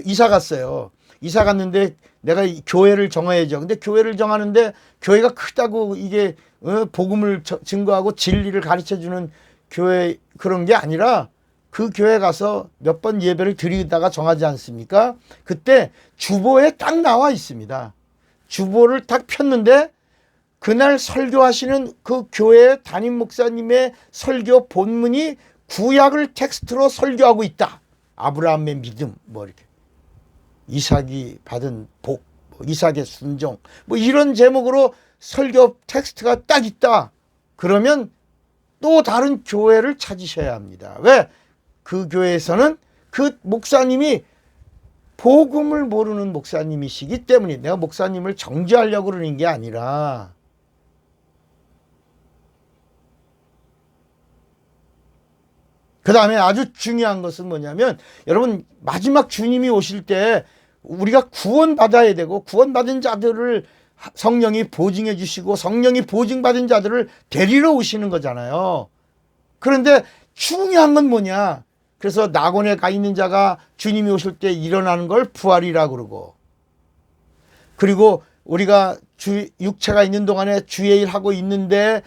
이사 갔어요. 이사 갔는데 내가 이 교회를 정해야죠. 근데 교회를 정하는데 교회가 크다고 이게 복음을 증거하고 진리를 가르쳐 주는 교회, 그런 게 아니라 그 교회 가서 몇 번 예배를 드리다가 정하지 않습니까? 그때 주보에 딱 나와 있습니다. 주보를 딱 폈는데 그날 설교하시는 그 교회 담임 목사님의 설교 본문이 구약을 텍스트로 설교하고 있다. 아브라함의 믿음, 이렇게 이삭이 받은 복, 이삭의 순종, 이런 제목으로 설교 텍스트가 딱 있다. 그러면 또 다른 교회를 찾으셔야 합니다. 왜? 그 교회에서는 그 목사님이 복음을 모르는 목사님이시기 때문에, 내가 목사님을 정죄하려고 그러는 게 아니라, 그 다음에 아주 중요한 것은 뭐냐면, 여러분 마지막 주님이 오실 때 우리가 구원받아야 되고, 구원받은 자들을 성령이 보증해 주시고, 성령이 보증받은 자들을 데리러 오시는 거잖아요. 그런데 중요한 건 뭐냐? 그래서 낙원에 가 있는 자가 주님이 오실 때 일어나는 걸 부활이라고 그러고, 그리고 우리가 육체가 있는 동안에 주의 일 하고 있는데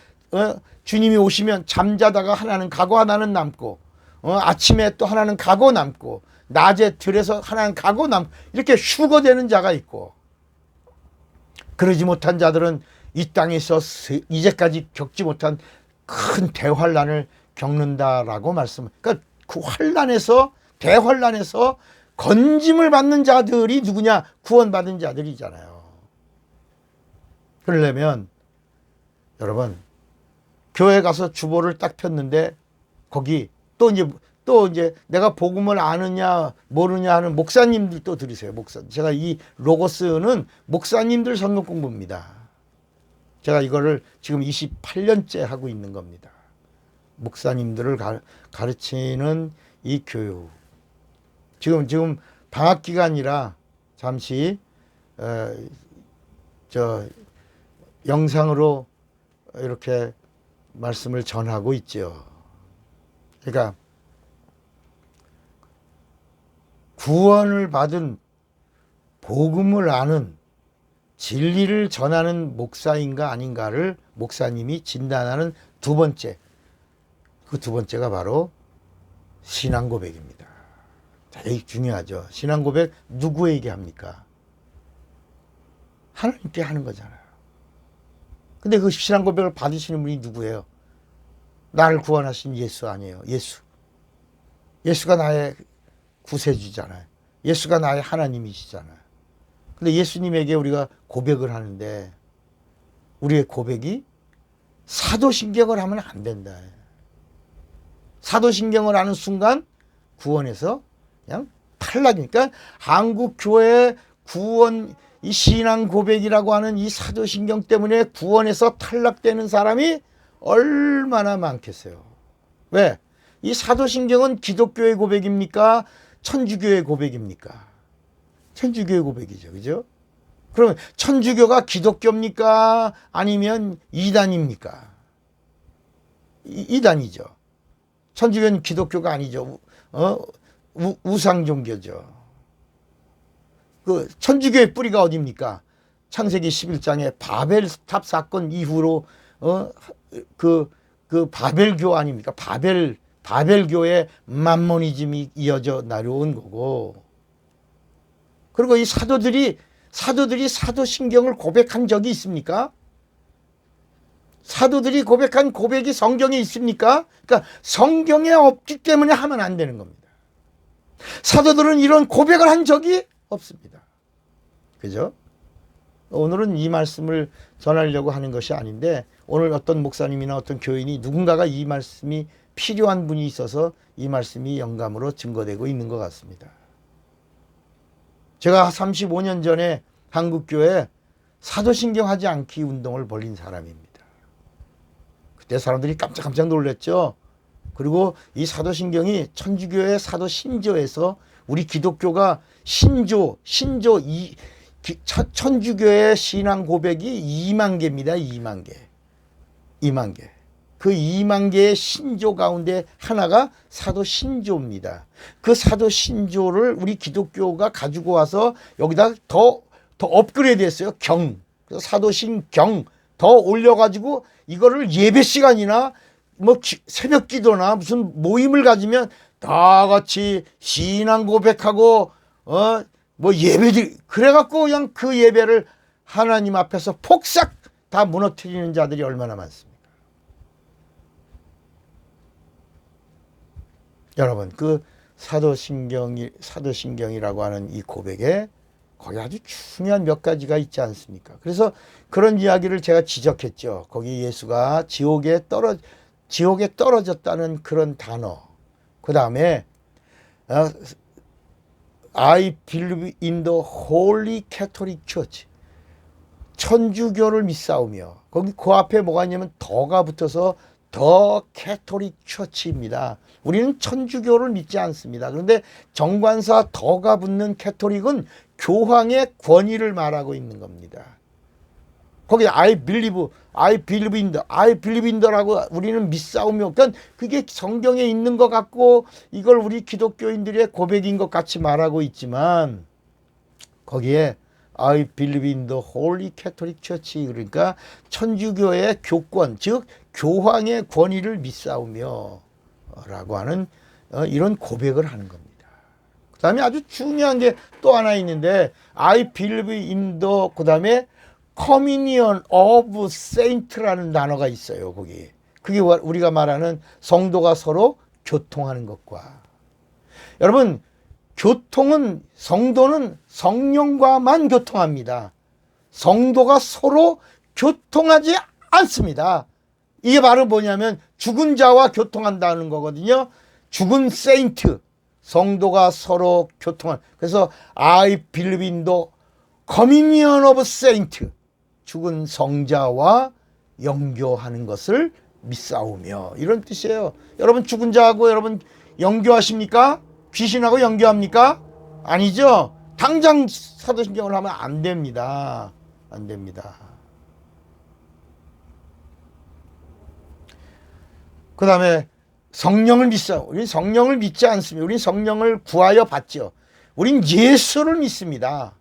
주님이 오시면 잠자다가 하나는 가고 하나는 남고, 아침에 또 하나는 가고 남고, 낮에 들에서 하나님 가고 이렇게 휴거되는 자가 있고, 그러지 못한 자들은 이 땅에서 이제까지 겪지 못한 큰 대환란을 겪는다라고 그러니까 그 환란에서, 대환란에서 건짐을 받는 자들이 누구냐? 구원받은 자들이잖아요. 그러려면 여러분, 교회 가서 주보를 딱 폈는데 거기 또 이제 내가 복음을 아느냐 모르냐 하는 목사님들 또 들으세요. 제가 이 로고스는 목사님들 성경 공부입니다. 제가 이거를 지금 28년째 하고 있는 겁니다. 목사님들을 가르치는 이 교육. 지금 방학 기간이라 잠시 영상으로 이렇게 말씀을 전하고 있죠. 그러니까 구원을 받은, 복음을 아는, 진리를 전하는 목사인가 아닌가를 목사님이 진단하는 두 번째, 그 두 번째가 바로 신앙 고백입니다. 자, 이게 중요하죠. 신앙 고백 누구에게 합니까? 하나님께 하는 거잖아요. 근데 그 신앙 고백을 받으시는 분이 누구예요? 나를 구원하신 예수 아니에요. 예수가 나의 구세주잖아요. 예수가 나의 하나님이시잖아요. 근데 예수님에게 우리가 고백을 하는데 우리의 고백이 사도신경을 하면 안 된다. 사도신경을 하는 순간 구원에서 그냥 탈락이니까, 한국교회 구원, 이 신앙 고백이라고 하는 이 사도신경 때문에 구원에서 탈락되는 사람이 얼마나 많겠어요. 왜? 이 사도신경은 기독교의 고백입니까? 천주교의 고백입니까? 천주교의 고백이죠. 그죠? 그러면 천주교가 기독교입니까? 아니면 이단입니까? 이단이죠. 천주교는 기독교가 아니죠. 우상 종교죠. 그 천주교의 뿌리가 어디입니까? 창세기 11장에 바벨탑 사건 이후로 그 바벨교 아닙니까? 바벨교의 만모니즘이 이어져 나려온 거고. 그리고 이 사도들이 사도신경을 고백한 적이 있습니까? 사도들이 고백한 고백이 성경에 있습니까? 그러니까 성경에 없기 때문에 하면 안 되는 겁니다. 사도들은 이런 고백을 한 적이 없습니다. 그죠? 오늘은 이 말씀을 전하려고 하는 것이 아닌데, 오늘 어떤 목사님이나 어떤 교인이 누군가가 이 말씀이 필요한 분이 있어서 이 말씀이 영감으로 증거되고 있는 것 같습니다. 제가 35년 전에 한국교회 사도신경 하지 않기 운동을 벌린 사람입니다. 그때 사람들이 깜짝깜짝 놀랐죠. 그리고 이 사도신경이 천주교의 사도신조에서 우리 기독교가 천주교의 신앙 고백이 2만 개입니다. 2만 개. 2만 개. 그 2만 개의 신조 가운데 하나가 사도신조입니다. 그 사도신조를 우리 기독교가 가지고 와서 여기다 더 업그레이드 했어요. 경. 그래서 사도신경 더 올려가지고 이거를 예배 시간이나 뭐 새벽 기도나 무슨 모임을 가지면 다 같이 신앙 고백하고 뭐 예배들, 그래갖고 그냥 그 예배를 하나님 앞에서 폭삭 다 무너뜨리는 자들이 얼마나 많습니까? 여러분, 그 사도신경이라고 하는 이 고백에 거기 아주 중요한 몇 가지가 있지 않습니까? 그래서 그런 이야기를 제가 지적했죠. 거기 예수가 지옥에 떨어졌다는 그런 단어. 그 다음에 I believe in the Holy Catholic Church. 천주교를 믿사오며, 거기 그 앞에 뭐가 있냐면 더가 붙어서 더 캐토릭 처치입니다. 우리는 천주교를 믿지 않습니다. 그런데 정관사 더가 붙는 캐토릭은 교황의 권위를 말하고 있는 겁니다. 거기 I believe in the라고 우리는 믿사오며, 그러니까 그게 성경에 있는 것 같고 이걸 우리 기독교인들의 고백인 것 같이 말하고 있지만, 거기에 I believe in the Holy Catholic Church, 그러니까 천주교의 교권, 즉 교황의 권위를 믿사오며 라고 하는 이런 고백을 하는 겁니다. 그다음에 아주 중요한 게 또 하나 있는데 I believe in the 그다음에 communion of saints라는 단어가 있어요. 거기. 그게 우리가 말하는 성도가 서로 교통하는 것과 여러분 교통은 성도는 성령과만 교통합니다. 성도가 서로 교통하지 않습니다. 이게 바로 뭐냐면 죽은 자와 교통한다는 거거든요. 죽은 세인트 성도가 서로 교통한 그래서 I believe in the communion of saints 죽은 성자와 영교하는 것을 믿사오며 이런 뜻이에요. 여러분 죽은 자하고 여러분 영교하십니까? 귀신하고 영교합니까? 아니죠. 당장 사도신경을 하면 안 됩니다. 안 됩니다. 그 다음에 성령을 믿어. 우리는 성령을 믿지 않습니다. 우리는 성령을 구하여 받죠. 우린 예수를 믿습니다.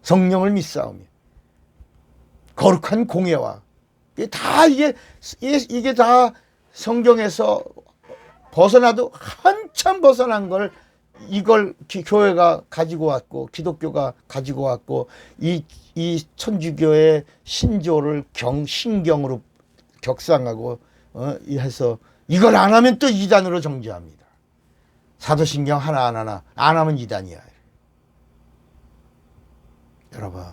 성령을 믿사오며 거룩한 공예와 이게 다 성경에서 벗어나도 한참 벗어난 걸 이걸 교회가 가지고 왔고 기독교가 가지고 왔고 이 천주교의 신조를 신경으로 격상하고 해서 이걸 안 하면 또 이단으로 정죄합니다. 사도신경 하나 안 하면 이단이야. 여러분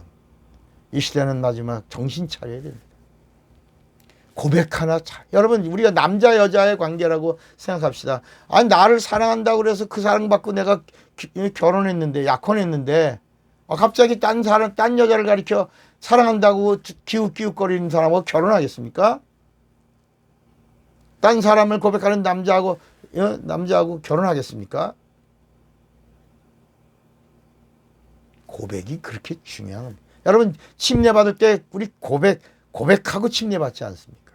이 시대는 마지막 정신 차려야 됩니다. 고백 하나 여러분 우리가 남자 여자의 관계라고 생각합시다. 아니 나를 사랑한다고 그래서 그 사랑받고 내가 결혼했는데 약혼했는데 갑자기 딴 여자를 가리켜 사랑한다고 기웃기웃거리는 사람하고 결혼하겠습니까? 딴 사람을 고백하는 남자하고 결혼하겠습니까? 고백이 그렇게 중요한 겁니다. 여러분 침례받을 때 우리 고백하고 침례받지 않습니까?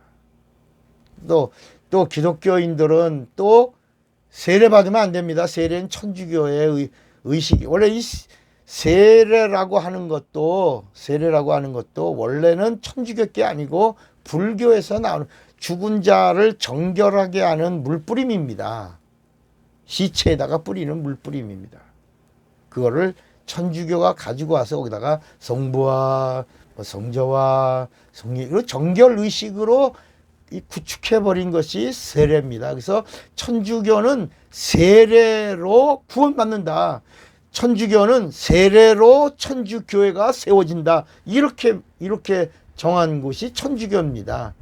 또 기독교인들은 또 세례 받으면 안 됩니다. 세례는 천주교의 의식이 원래 이 세례라고 하는 것도 원래는 천주교께 아니고 불교에서 나오는 죽은 자를 정결하게 하는 물뿌림입니다. 시체에다가 뿌리는 물뿌림입니다. 그거를 천주교가 가지고 와서 거기다가 성부와 성자와 성령 정결 의식으로 구축해버린 것이 세례입니다. 그래서 천주교는 세례로 구원받는다. 천주교는 세례로 천주교회가 세워진다. 이렇게 정한 곳이 천주교입니다.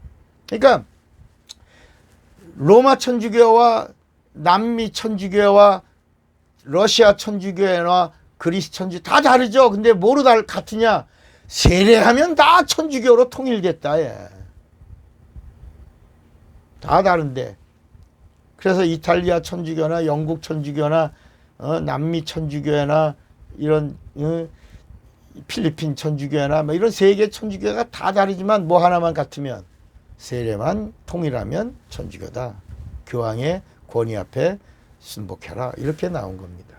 그러니까 로마 천주교와 남미 천주교와 러시아 천주교회나 그리스 천주 다 다르죠. 근데 뭐로 같으냐? 세례하면 다 천주교로 통일됐다. 예. 다 다른데. 그래서 이탈리아 천주교나 영국 천주교나 남미 천주교회나 이런 필리핀 천주교회나 뭐 이런 세계 천주교가 다 다르지만 뭐 하나만 같으면 세례만 통일하면 천주교다. 교황의 권위 앞에 순복해라. 이렇게 나온 겁니다.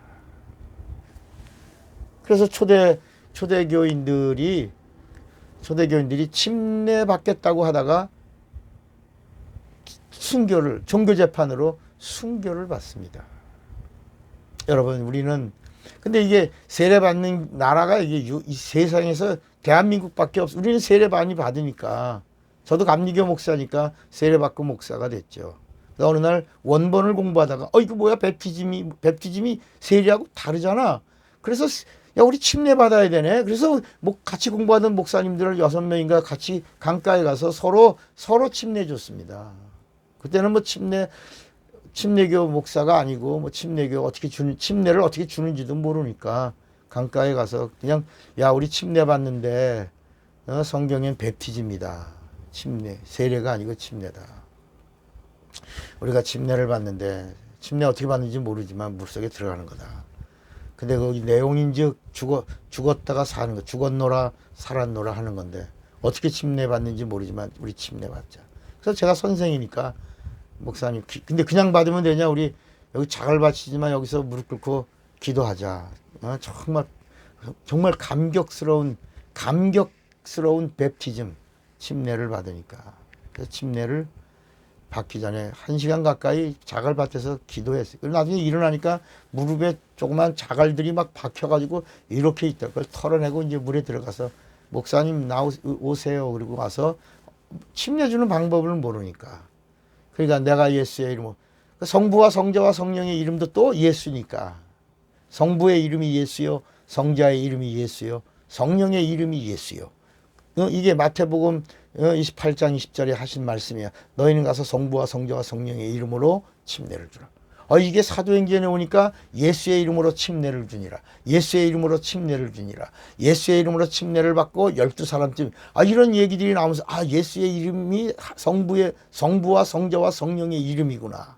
그래서 초대교인들이 침례 받겠다고 하다가 종교재판으로 순교를 받습니다. 여러분, 우리는, 근데 이게 세례받는 나라가 이 세상에서 대한민국밖에 없어. 우리는 세례 많이 받으니까. 저도 감리교 목사니까 세례받고 목사가 됐죠. 어느 날 원본을 공부하다가, 이거 뭐야? 베프티즘이 세례하고 다르잖아. 그래서, 야, 우리 침례 받아야 되네. 그래서 같이 공부하던 목사님들을 6명인가 같이 강가에 가서 서로 침례 줬습니다. 그때는 뭐 침례교 목사가 아니고 뭐 침례를 어떻게 주는지도 모르니까 강가에 가서 그냥 야, 우리 침례 받는데 성경엔 베프티즘이다. 세례가 아니고 침례다. 우리가 침례를 받는데 침례 어떻게 받는지 모르지만 물속에 들어가는 거다. 근데 거기 내용인즉 죽었다가 사는 거, 죽었노라 살았노라 하는 건데 어떻게 침례 받는지 모르지만 우리 침례 받자. 그래서 제가 선생이니까 목사님, 근데 그냥 받으면 되냐? 우리 여기 자갈 바치지만 여기서 무릎 꿇고 기도하자. 정말 감격스러운 베프티즘 침례를 받으니까. 그래서 침례를 받기 전에 1시간 가까이 자갈밭에서 기도했어요. 그리고 나중에 일어나니까 무릎에 조그만 자갈들이 막 박혀가지고 이렇게 있다. 그걸 털어내고 이제 물에 들어가서 목사님 오세요. 그리고 와서 침 내주는 방법을 모르니까. 그러니까 내가 예수의 이름으로. 성부와 성자와 성령의 이름도 또 예수니까. 성부의 이름이 예수요. 성자의 이름이 예수요. 성령의 이름이 예수요. 이게 마태복음 28장 20절에 하신 말씀이야. 너희는 가서 성부와 성자와 성령의 이름으로 침례를 주라. 이게 사도행전에 오니까 예수의 이름으로 침례를 주니라. 예수의 이름으로 침례를 주니라. 예수의 이름으로 침례를 받고 12사람쯤 이런 얘기들이 나오면서 예수의 이름이 성부와 성자와 성령의 이름이구나.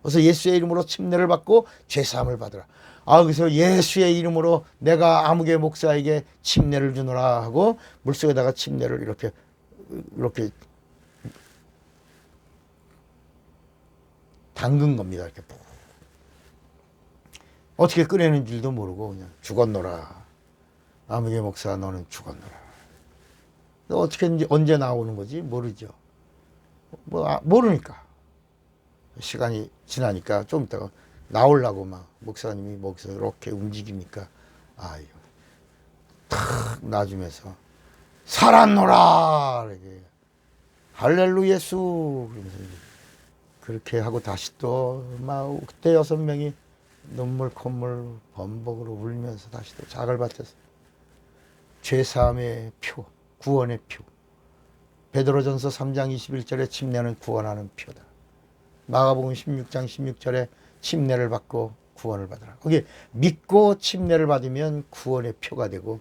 그래서 예수의 이름으로 침례를 받고 죄사함을 받으라. 그래서 예수의 이름으로 내가 아무개 목사에게 침례를 주노라 하고 물속에다가 침례를 이렇게 담근 겁니다. 이렇게 어떻게 꺼내는 줄도 모르고 그냥 죽었노라. 아무개 목사 너는 죽었노라. 어떻게 언제 나오는 거지 모르죠. 모르니까 시간이 지나니까 좀 있다가 나오려고 막 목사님이 목사 이렇게 움직이니까 탁 놔주면서 살았노라 이렇게 할렐루 예수 그러면서 그렇게 하고 다시 또 막 그때 6명이 눈물 콧물 범벅으로 울면서 다시 또 자갈밭에서 죄사함의 표 구원의 표 베드로전서 3장 21절에 침례는 구원하는 표다. 마가복음 16장 16절에 침례를 받고 구원을 받으라. 거기 믿고 침례를 받으면 구원의 표가 되고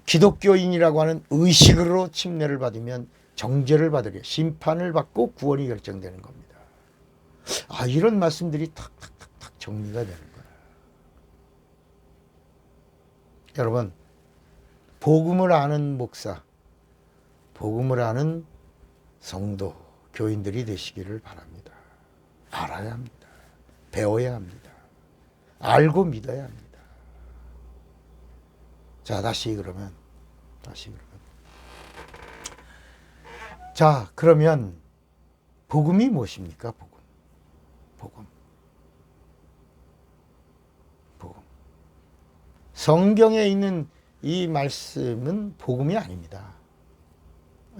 기독교인이라고 하는 의식으로 침례를 받으면 정죄를 받으려 심판을 받고 구원이 결정되는 겁니다. 이런 말씀들이 탁탁탁탁 정리가 되는 거예요. 여러분 복음을 아는 목사, 복음을 아는 성도, 교인들이 되시기를 바랍니다. 알아야 합니다. 배워야 합니다. 알고 믿어야 합니다. 자, 다시 그러면. 자, 그러면 복음이 무엇입니까? 복음. 성경에 있는 이 말씀은 복음이 아닙니다.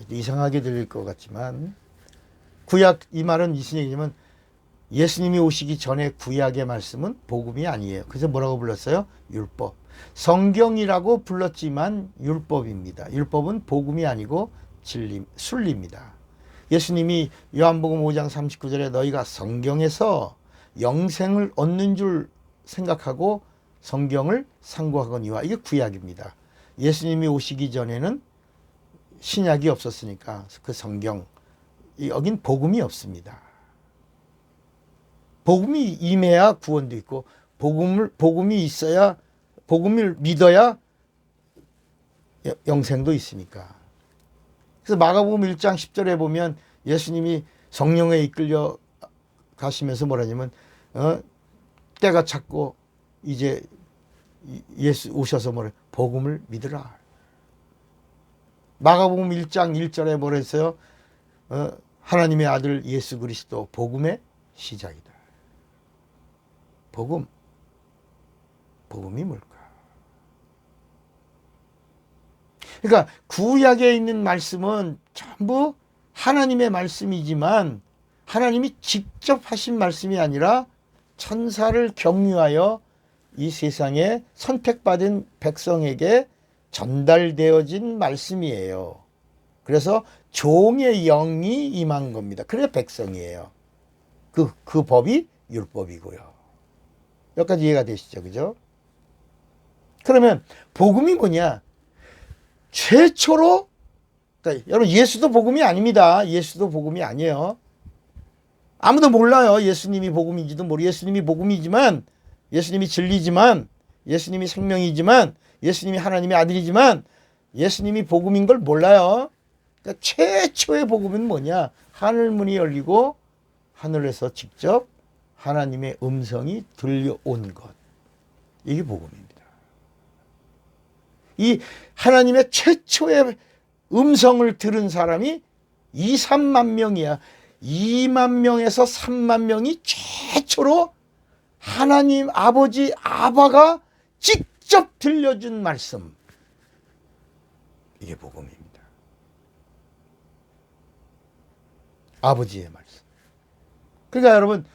이상하게 들릴 것 같지만 구약 이 말은 무슨 얘기냐면 예수님이 오시기 전에 구약의 말씀은 복음이 아니에요. 그래서 뭐라고 불렀어요? 율법. 성경이라고 불렀지만 율법입니다. 율법은 복음이 아니고 순리입니다. 예수님이 요한복음 5장 39절에 너희가 성경에서 영생을 얻는 줄 생각하고 성경을 상고하거니와 이게 구약입니다. 예수님이 오시기 전에는 신약이 없었으니까 그 성경 여긴 복음이 없습니다. 복음이 임해야 구원도 있고 복음이 있어야 복음을 믿어야 영생도 있으니까. 그래서 마가복음 1장 10절에 보면 예수님이 성령에 이끌려 가시면서 뭐라냐면 때가 찼고 이제 예수 오셔서 뭐래 복음을 믿으라. 마가복음 1장 1절에 뭐라 했어요? 하나님의 아들 예수 그리스도 복음의 시작이다. 복음이 뭘까? 그러니까 구약에 있는 말씀은 전부 하나님의 말씀이지만 하나님이 직접 하신 말씀이 아니라 천사를 경유하여 이 세상에 선택받은 백성에게 전달되어진 말씀이에요. 그래서 종의 영이 임한 겁니다. 그래 백성이에요. 그 법이 율법이고요. 여기까지 이해가 되시죠? 그죠? 그러면 복음이 뭐냐? 최초로 그러니까 여러분 예수도 복음이 아닙니다. 예수도 복음이 아니에요. 아무도 몰라요. 예수님이 복음인지도 모르고 예수님이 복음이지만 예수님이 진리지만 예수님이 생명이지만 예수님이 하나님의 아들이지만 예수님이 복음인 걸 몰라요. 그러니까 최초의 복음은 뭐냐? 하늘문이 열리고 하늘에서 직접 하나님의 음성이 들려온 것. 이게 복음입니다. 이 하나님의 최초의 음성을 들은 사람이 2, 3만 명이야. 2만 명에서 3만 명이 최초로 하나님 아버지 아바가 직접 들려준 말씀. 이게 복음입니다. 아버지의 말씀. 그러니까 여러분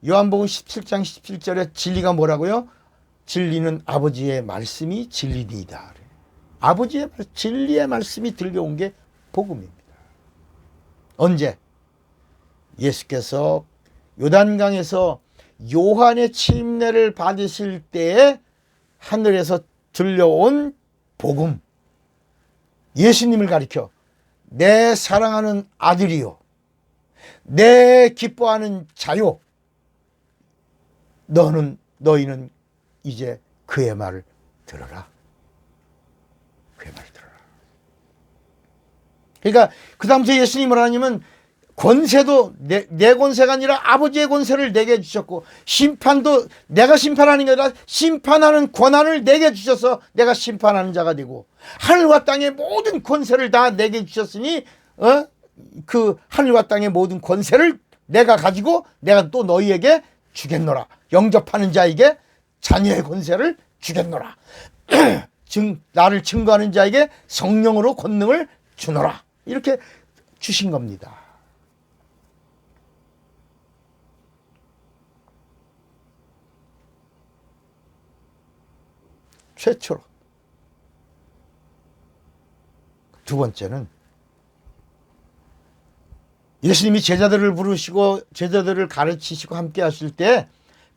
요한복음 17장 17절에 진리가 뭐라고요? 진리는 아버지의 말씀이 진리니이다. 아버지의 진리의 말씀이 들려온 게 복음입니다. 언제? 예수께서 요단강에서 요한의 침례를 받으실 때에 하늘에서 들려온 복음. 예수님을 가리켜 내 사랑하는 아들이요 내 기뻐하는 자요 너희는 이제 그의 말을 들어라. 그의 말을 들어라. 그러니까 그 다음부터 예수님을 하나님은 권세도 내 권세가 아니라 아버지의 권세를 내게 주셨고 심판도 내가 심판하는 게 아니라 심판하는 권한을 내게 주셔서 내가 심판하는 자가 되고 하늘과 땅의 모든 권세를 다 내게 주셨으니 그 하늘과 땅의 모든 권세를 내가 가지고 내가 또 너희에게 주겠노라. 영접하는 자에게 자녀의 권세를 주겠노라. 나를 증거하는 자에게 성령으로 권능을 주노라. 이렇게 주신 겁니다. 최초로. 두 번째는 예수님이 제자들을 부르시고 제자들을 가르치시고 함께 하실 때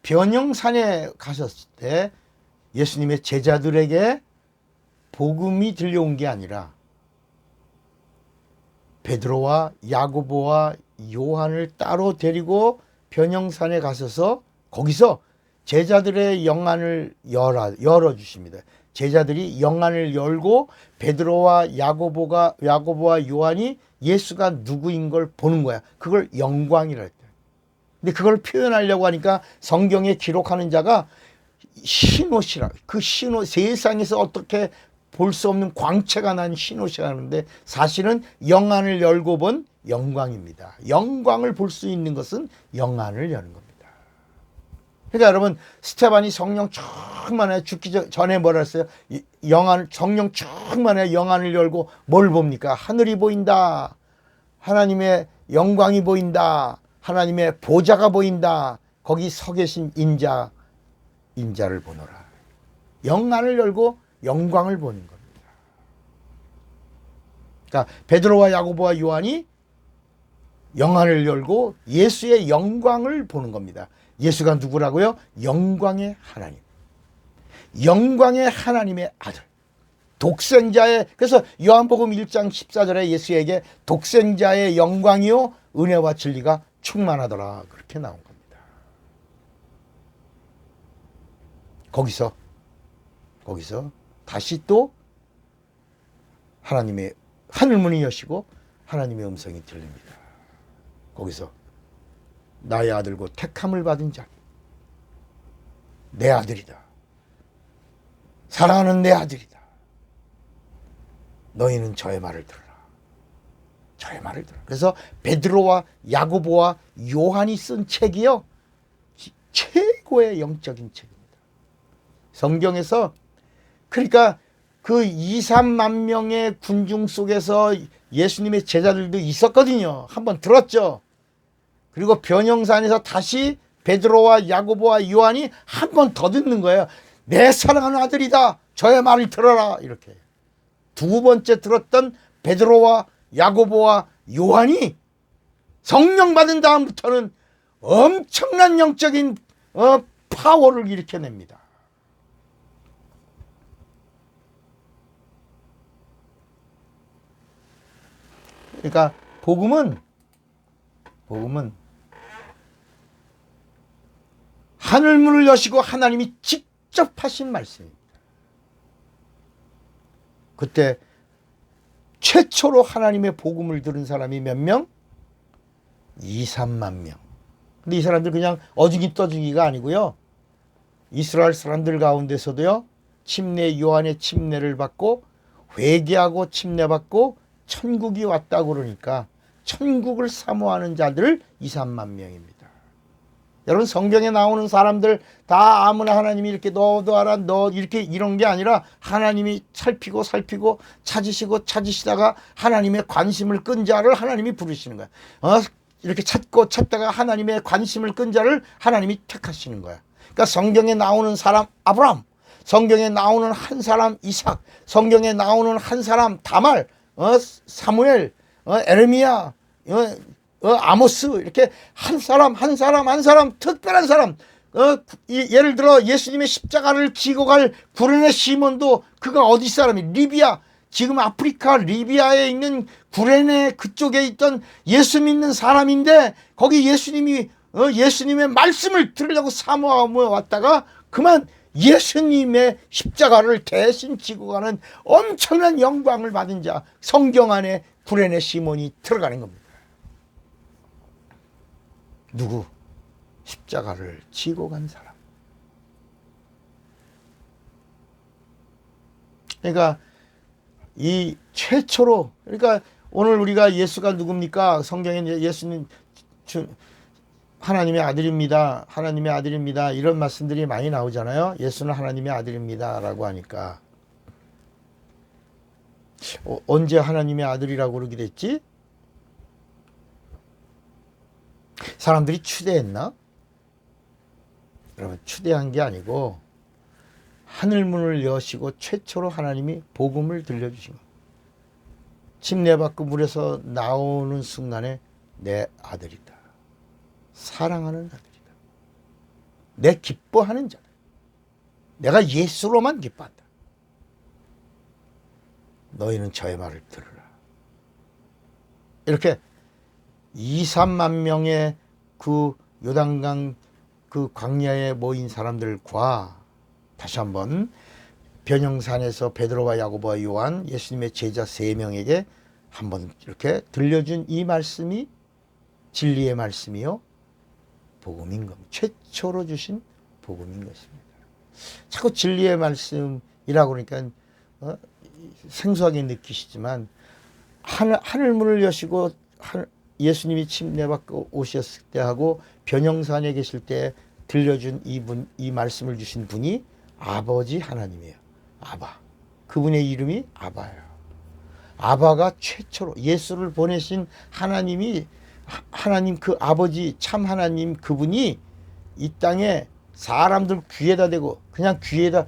변형산에 가셨을 때 예수님의 제자들에게 복음이 들려온 게 아니라 베드로와 야고보와 요한을 따로 데리고 변형산에 가셔서 거기서 제자들의 영안을 열어주십니다. 제자들이 영안을 열고 베드로와 야고보와 요한이 예수가 누구인 걸 보는 거야. 그걸 영광이라 했대. 근데 그걸 표현하려고 하니까 성경에 기록하는 자가 흰옷이라, 그 흰옷, 세상에서 어떻게 볼 수 없는 광채가 난 흰옷이라 하는데 사실은 영안을 열고 본 영광입니다. 영광을 볼 수 있는 것은 영안을 여는 겁니다. 그러니까 여러분 스테반이 성령 충만해 죽기 전에 뭐라 했어요? 성령 충만해 영안을 열고 뭘 봅니까? 하늘이 보인다. 하나님의 영광이 보인다. 하나님의 보좌가 보인다. 거기 서 계신 인자를 보노라. 영안을 열고 영광을 보는 겁니다. 그러니까 베드로와 야고보와 요한이 영안을 열고 예수의 영광을 보는 겁니다. 예수가 누구라고요? 영광의 하나님. 영광의 하나님의 아들. 독생자의, 그래서 요한복음 1장 14절에 예수에게 독생자의 영광이요 은혜와 진리가 충만하더라. 그렇게 나온 겁니다. 거기서 다시 또 하나님의 하늘문이 여시고 하나님의 음성이 들립니다. 거기서 나의 아들고 택함을 받은 자, 내 아들이다. 사랑하는 내 아들이다. 너희는 저의 말을 들어라. 저의 말을 들어라. 그래서 베드로와 야고보와 요한이 쓴 책이요 최고의 영적인 책입니다. 성경에서 그러니까 그 2, 3만 명의 군중 속에서 예수님의 제자들도 있었거든요. 한번 들었죠. 그리고 변형산에서 다시 베드로와 야고보와 요한이 한 번 더 듣는 거예요. 내 사랑하는 아들이다. 저의 말을 들어라. 이렇게. 두 번째 들었던 베드로와 야고보와 요한이 성령 받은 다음부터는 엄청난 영적인 파워를 일으켜냅니다. 그러니까 복음은 하늘문을 여시고 하나님이 직접 하신 말씀입니다. 그때 최초로 하나님의 복음을 들은 사람이 몇 명? 2, 3만 명. 근데 이 사람들 그냥 어중이 떠중이가 아니고요. 이스라엘 사람들 가운데서도요. 요한의 침례를 받고 회개하고 침례받고 천국이 왔다고 그러니까 천국을 사모하는 자들 2, 3만 명입니다. 여러분 성경에 나오는 사람들 다 아무나 하나님이 이렇게 너도 알아 너 이렇게 이런 게 아니라 하나님이 살피고 찾으시고 찾으시다가 하나님의 관심을 끈 자를 하나님이 부르시는 거야. 이렇게 찾다가 하나님의 관심을 끈 자를 하나님이 택하시는 거야. 그러니까 성경에 나오는 사람 아브람, 성경에 나오는 한 사람 이삭, 성경에 나오는 한 사람 다말, 사무엘, 에레미야, 아모스 이렇게 한 사람 특별한 사람 예를 들어 예수님의 십자가를 지고 갈 구레네 시몬도 그가 어디 사람이 리비아 지금 아프리카 리비아에 있는 구레네 그쪽에 있던 예수 믿는 사람인데 거기 예수님이 예수님의 말씀을 들으려고 사모하며 왔다가 그만 예수님의 십자가를 대신 지고 가는 엄청난 영광을 받은 자 성경 안에 구레네 시몬이 들어가는 겁니다. 누구? 십자가를 지고 간 사람. 그러니까 이 최초로 그러니까 오늘 우리가 예수가 누굽니까? 성경에 예수는 하나님의 아들입니다. 하나님의 아들입니다. 이런 말씀들이 많이 나오잖아요. 예수는 하나님의 아들입니다. 라고 하니까 언제 하나님의 아들이라고 그러게 됐지? 사람들이 추대했나? 여러분 추대한 게 아니고 하늘문을 여시고 최초로 하나님이 복음을 들려주신 거예요. 침례받고 물에서 나오는 순간에 내 아들이다. 사랑하는 아들이다. 내 기뻐하는 자다. 내가 예수로만 기뻐한다. 너희는 저의 말을 들으라. 이렇게 2, 3만 명의 그 요단강 그 광야에 모인 사람들과 다시 한번 변형산에서 베드로와 야고보와 요한 예수님의 제자 3명에게 한번 이렇게 들려준 이 말씀이 진리의 말씀이요 복음인 겁니다. 최초로 주신 복음인 것입니다. 자꾸 진리의 말씀이라고 그러니까 생소하게 느끼시지만 하늘문을 여시고 예수님이 침례받고 오셨을 때 하고 변형산에 계실 때 들려준 이 말씀을 주신 분이 아버지 하나님이에요. 아바. 그분의 이름이 아바예요. 아바가 최초로 예수를 보내신 하나님이 하나님 그 아버지 참 하나님 그분이 이 땅에 사람들 귀에다 대고 그냥 귀에다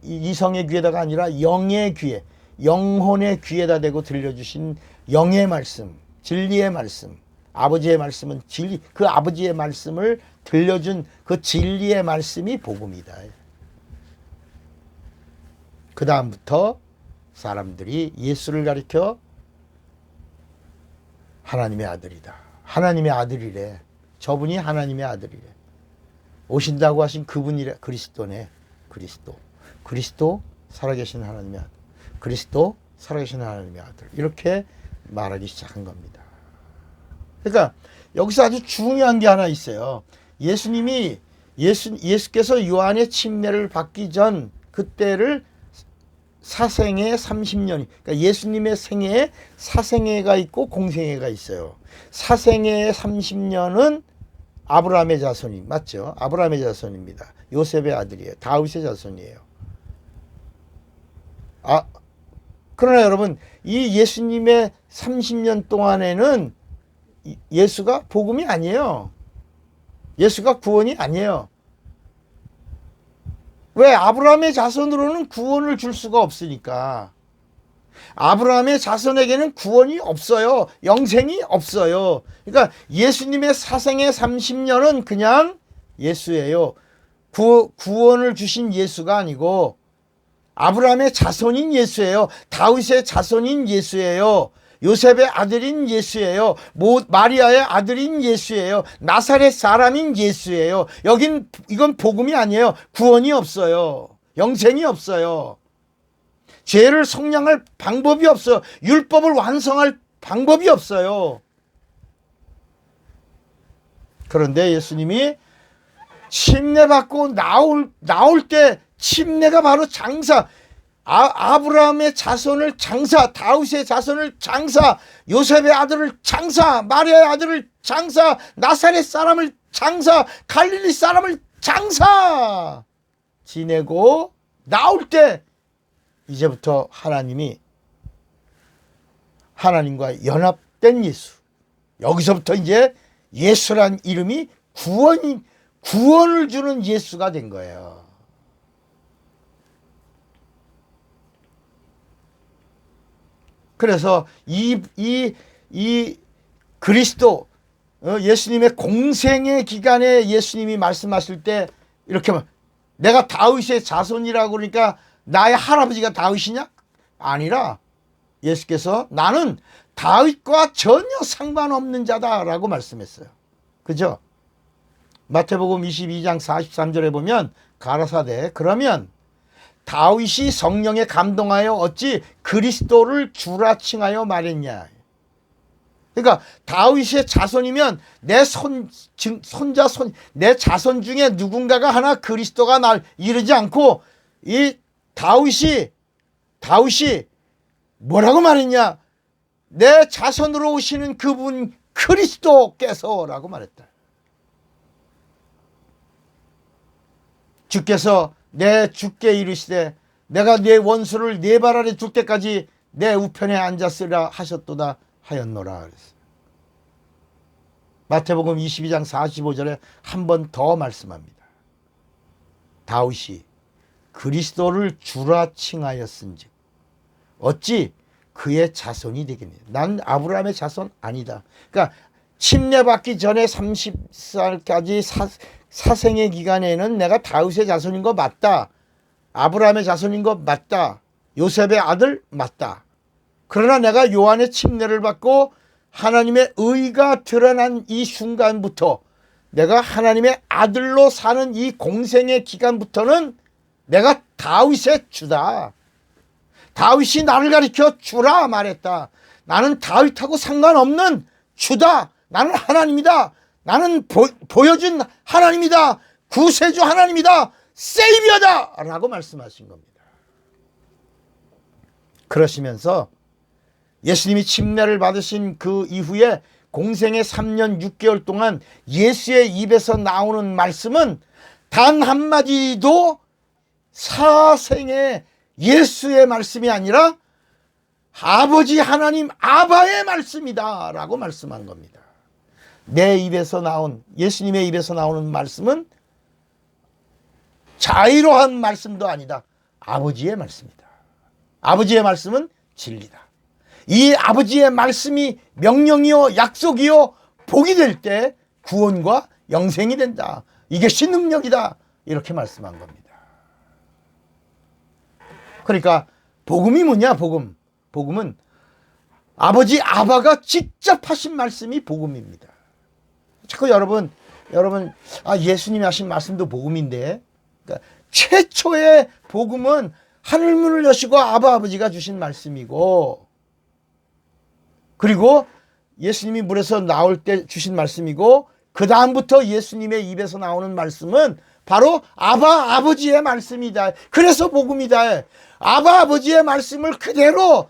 이성의 귀에다가 아니라 영의 귀에 영혼의 귀에다 대고 들려주신 영의 말씀 진리의 말씀 아버지의 말씀은 진리 그 아버지의 말씀을 들려준 그 진리의 말씀이 복음이다. 그 다음부터 사람들이 예수를 가리켜 하나님의 아들이다. 하나님의 아들이래. 저분이 하나님의 아들이래. 오신다고 하신 그분이래. 그리스도네. 그리스도 살아계신 하나님의 아들. 그리스도 살아계신 하나님의 아들. 이렇게 말하기 시작한 겁니다. 그러니까 여기서 아주 중요한 게 하나 있어요. 예수께서 요한의 침례를 받기 전 그때를 사생애 30년이 그러니까 예수님의 생애에 사생애가 있고 공생애가 있어요. 사생애 30년은 아브라함의 자손이 맞죠? 아브라함의 자손입니다. 요셉의 아들이에요. 다윗의 자손이에요. 그러나 여러분 이 예수님의 30년 동안에는 예수가 복음이 아니에요. 예수가 구원이 아니에요. 왜? 아브라함의 자손으로는 구원을 줄 수가 없으니까. 아브라함의 자손에게는 구원이 없어요. 영생이 없어요. 그러니까 예수님의 사생애 30년은 그냥 예수예요. 구원을 주신 예수가 아니고 아브라함의 자손인 예수예요. 다윗의 자손인 예수예요. 요셉의 아들인 예수예요. 마리아의 아들인 예수예요. 나사렛 사람인 예수예요. 이건 복음이 아니에요. 구원이 없어요. 영생이 없어요. 죄를 속량할 방법이 없어요. 율법을 완성할 방법이 없어요. 그런데 예수님이 침례받고 나올 때 침례가 바로 장사 아브라함의 자손을 장사, 다윗의 자손을 장사, 요셉의 아들을 장사, 마리아의 아들을 장사, 나사렛 사람을 장사, 갈릴리 사람을 장사 지내고 나올 때 이제부터 하나님과 연합된 예수. 여기서부터 이제 예수란 이름이 구원을 주는 예수가 된 거예요. 그래서 이 그리스도, 예수님의 공생의 기간에 예수님이 말씀하실 때 이렇게 내가 다윗의 자손이라고 그러니까 나의 할아버지가 다윗이냐? 아니라 예수께서 나는 다윗과 전혀 상관없는 자다라고 말씀했어요. 그죠? 마태복음 22장 43절에 보면 가라사대 그러면 다윗이 성령에 감동하여 어찌 그리스도를 주라 칭하여 말했냐. 그러니까 다윗의 자손이면 내 내 자손 중에 누군가가 하나 그리스도가 날 이르지 않고 이 다윗이 뭐라고 말했냐? 내 자손으로 오시는 그분 그리스도께서라고 말했다. 주께서 내 주께 이르시되 내가 내 원수를 네 발 아래 둘 때까지 내 우편에 앉았으라 하셨도다 하였노라 그랬어요. 마태복음 22장 45절에 한 번 더 말씀합니다. 다윗이 그리스도를 주라 칭하였은즉 어찌 그의 자손이 되겠느냐. 난 아브라함의 자손 아니다. 그러니까 침례받기 전에 30살까지 사생의 기간에는 내가 다윗의 자손인 거 맞다. 아브라함의 자손인 거 맞다. 요셉의 아들 맞다. 그러나 내가 요한의 침례를 받고 하나님의 의가 드러난 이 순간부터 내가 하나님의 아들로 사는 이 공생의 기간부터는 내가 다윗의 주다. 다윗이 나를 가리켜 주라 말했다. 나는 다윗하고 상관없는 주다. 나는 하나님이다. 나는 보여준 하나님이다. 구세주 하나님이다. 세이비어다 라고 말씀하신 겁니다. 그러시면서 예수님이 침례를 받으신 그 이후에 공생의 3년 6개월 동안 예수의 입에서 나오는 말씀은 단 한마디도 사생의 예수의 말씀이 아니라 아버지 하나님 아바의 말씀이다 라고 말씀한 겁니다. 내 입에서 나온, 예수님의 입에서 나오는 말씀은 자의로한 말씀도 아니다. 아버지의 말씀이다. 아버지의 말씀은 진리다. 이 아버지의 말씀이 명령이요 약속이요 복이 될 때 구원과 영생이 된다. 이게 신능력이다. 이렇게 말씀한 겁니다. 그러니까 복음이 뭐냐? 복음은 아버지 아바가 직접 하신 말씀이 복음입니다. 자꾸 여러분 예수님이 하신 말씀도 복음인데, 그러니까 최초의 복음은 하늘문을 여시고 아버지가 주신 말씀이고, 그리고 예수님이 물에서 나올 때 주신 말씀이고, 그 다음부터 예수님의 입에서 나오는 말씀은 바로 아버지의 말씀이다. 그래서 복음이다. 아버지의 말씀을 그대로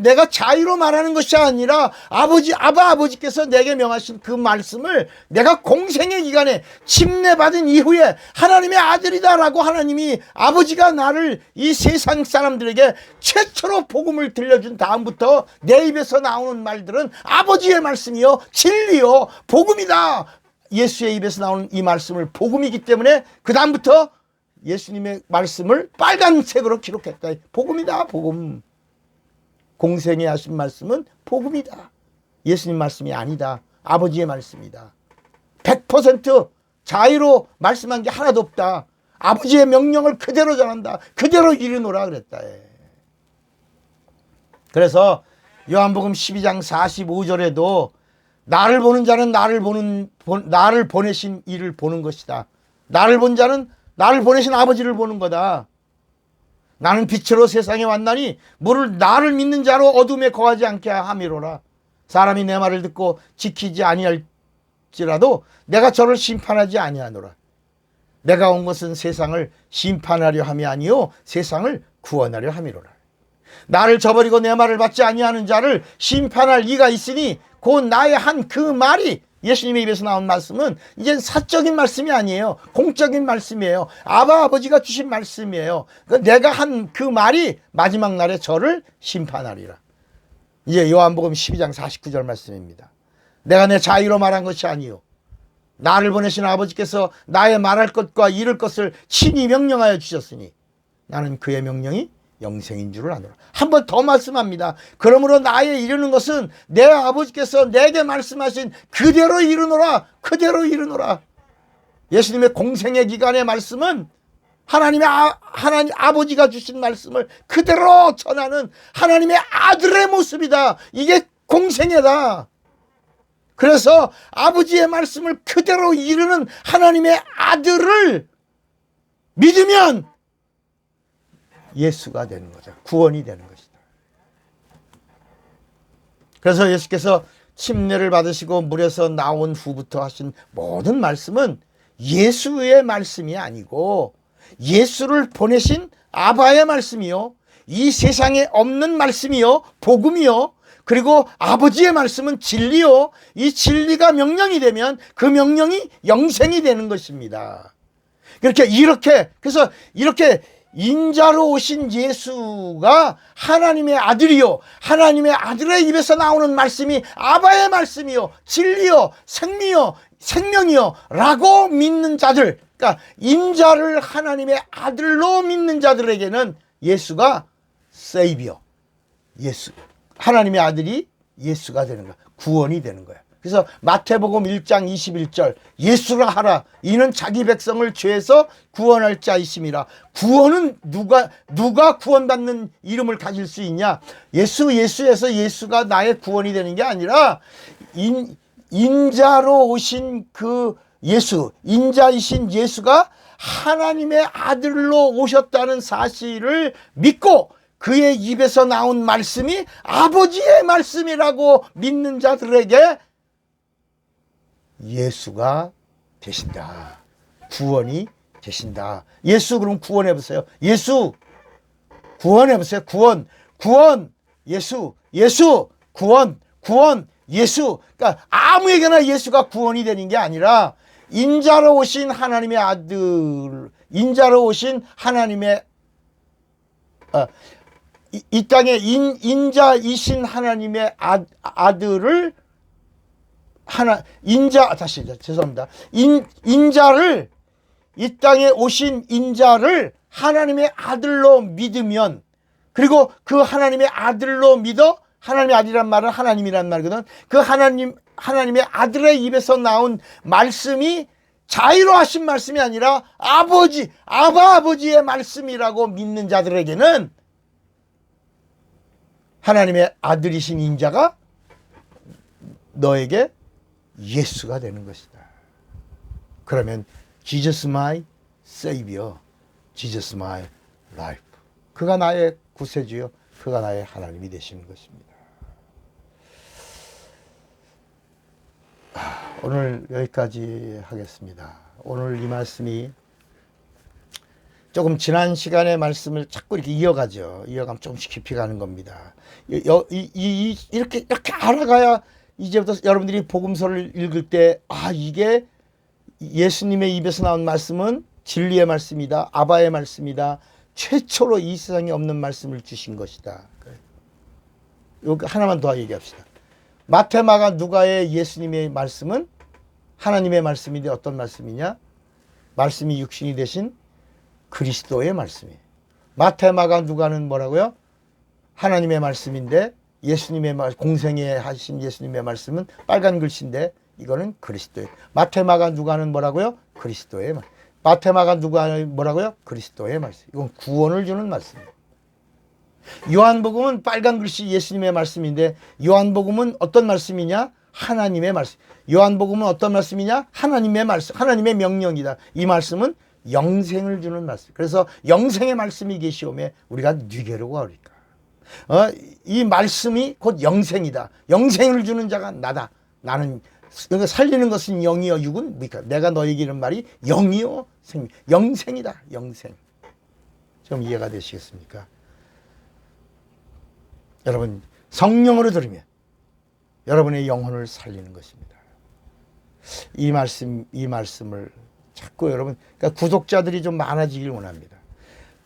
내가 자의로 말하는 것이 아니라 아버지께서 내게 명하신 그 말씀을 내가 공생의 기간에 침례받은 이후에 하나님의 아들이다라고 하나님이 아버지가 나를 이 세상 사람들에게 최초로 복음을 들려준 다음부터 내 입에서 나오는 말들은 아버지의 말씀이요 진리요 복음이다. 예수의 입에서 나오는 이 말씀을 복음이기 때문에 그 다음부터 예수님의 말씀을 빨간색으로 기록했다. 복음이다. 복음. 공생에 하신 말씀은 복음이다. 예수님 말씀이 아니다. 아버지의 말씀이다. 100% 자의로 말씀한 게 하나도 없다. 아버지의 명령을 그대로 전한다. 그대로 이르노라 그랬다. 그래서 요한복음 12장 45절에도 나를 보는 자는 나를 보내신 이를 보는 것이다. 나를 본 자는 나를 보내신 아버지를 보는 거다. 나는 빛으로 세상에 왔나니 나를 믿는 자로 어둠에 거하지 않게 함이로라. 사람이 내 말을 듣고 지키지 아니할지라도 내가 저를 심판하지 아니하노라. 내가 온 것은 세상을 심판하려 함이 아니요 세상을 구원하려 함이로라. 나를 저버리고 내 말을 받지 아니하는 자를 심판할 이가 있으니 곧 나의 한 그 말이, 예수님의 입에서 나온 말씀은 이제 사적인 말씀이 아니에요. 공적인 말씀이에요. 아버지가 주신 말씀이에요. 내가 한 그 말이 마지막 날에 저를 심판하리라. 이제 요한복음 12장 49절 말씀입니다. 내가 내 자유로 말한 것이 아니요 나를 보내신 아버지께서 나의 말할 것과 이룰 것을 친히 명령하여 주셨으니 나는 그의 명령이 영생인 줄을 아노라. 한 번 더 말씀합니다. 그러므로 나의 이루는 것은 내 아버지께서 내게 말씀하신 그대로 이루노라. 그대로 이루노라. 예수님의 공생의 기간의 말씀은 하나님 아버지가 주신 말씀을 그대로 전하는 하나님의 아들의 모습이다. 이게 공생애다. 그래서 아버지의 말씀을 그대로 이루는 하나님의 아들을 믿으면 예수가 되는 거죠. 구원이 되는 것이다. 그래서 예수께서 침례를 받으시고 물에서 나온 후부터 하신 모든 말씀은 예수의 말씀이 아니고 예수를 보내신 아바의 말씀이요, 이 세상에 없는 말씀이요, 복음이요, 그리고 아버지의 말씀은 진리요, 이 진리가 명령이 되면 그 명령이 영생이 되는 것입니다. 그래서 이렇게 인자로 오신 예수가 하나님의 아들이요, 하나님의 아들의 입에서 나오는 말씀이 아바의 말씀이요, 진리요, 생명이요 라고 믿는 자들, 그러니까 인자를 하나님의 아들로 믿는 자들에게는 예수가 세이비어, 예수, 하나님의 아들이 예수가 되는 거야. 구원이 되는 거야. 그래서 마태복음 1장 21절 예수라 하라 이는 자기 백성을 죄에서 구원할 자이심이라. 구원은 누가 구원받는 이름을 가질 수 있냐? 예수에서 예수가 나의 구원이 되는 게 아니라 인자로 오신 그 예수, 인자이신 예수가 하나님의 아들로 오셨다는 사실을 믿고 그의 입에서 나온 말씀이 아버지의 말씀이라고 믿는 자들에게 예수가 되신다. 구원이 되신다. 예수 그럼 구원해보세요. 예수 구원해보세요. 구원 예수 구원 예수. 그러니까 아무에게나 예수가 구원이 되는 게 아니라 인자로 오신 하나님의 아들, 인자로 오신 하나님의 이 땅에 인자이신 하나님의 아들을 죄송합니다. 인자를, 이 땅에 오신 인자를 하나님의 아들로 믿으면, 그리고 그 하나님의 아들로 믿어, 하나님의 아들이란 말은 하나님이란 말이거든. 그 하나님의 아들의 입에서 나온 말씀이 자의로 하신 말씀이 아니라 아버지의 말씀이라고 믿는 자들에게는 하나님의 아들이신 인자가 너에게 예수가 되는 것이다. 그러면 Jesus my Savior, Jesus my life. 그가 나의 구세주요, 그가 나의 하나님이 되시는 것입니다. 오늘 여기까지 하겠습니다. 오늘 이 말씀이 조금 지난 시간의 말씀을 자꾸 이렇게 이어가면 조금씩 깊이 가는 겁니다. 이렇게 알아가야 이제부터 여러분들이 복음서를 읽을 때, 이게 예수님의 입에서 나온 말씀은 진리의 말씀이다, 아바의 말씀이다, 최초로 이 세상에 없는 말씀을 주신 것이다. 여기 하나만 더 얘기합시다. 마태, 마가, 누가의 예수님의 말씀은 하나님의 말씀인데 어떤 말씀이냐? 말씀이 육신이 되신 그리스도의 말씀이에요. 마태, 마가, 누가는 뭐라고요? 하나님의 말씀인데 예수님의 공생에 하신 예수님의 말씀은 빨간 글씨인데 이거는 그리스도의. 마태, 마가, 누가는 뭐라고요? 그리스도의 말씀. 마태, 마가, 누가는 뭐라고요? 그리스도의 말씀. 이건 구원을 주는 말씀이에요. 요한복음은 빨간 글씨 예수님의 말씀인데 요한복음은 어떤 말씀이냐? 하나님의 말씀. 요한복음은 어떤 말씀이냐? 하나님의 말씀, 하나님의 명령이다. 이 말씀은 영생을 주는 말씀. 그래서 영생의 말씀이 계시오매 우리가 뉘게로가 오리까. 이 말씀이 곧 영생이다. 영생을 주는 자가 나다. 나는 그러니까 살리는 것은 영이요 육은 뭡니까? 내가 너에게 이런 말이 영이요 생명, 영생이다. 영생. 좀 이해가 되시겠습니까? 여러분 성령으로 들으면 여러분의 영혼을 살리는 것입니다. 이 말씀을 자꾸 여러분, 그러니까 구독자들이 좀 많아지길 원합니다.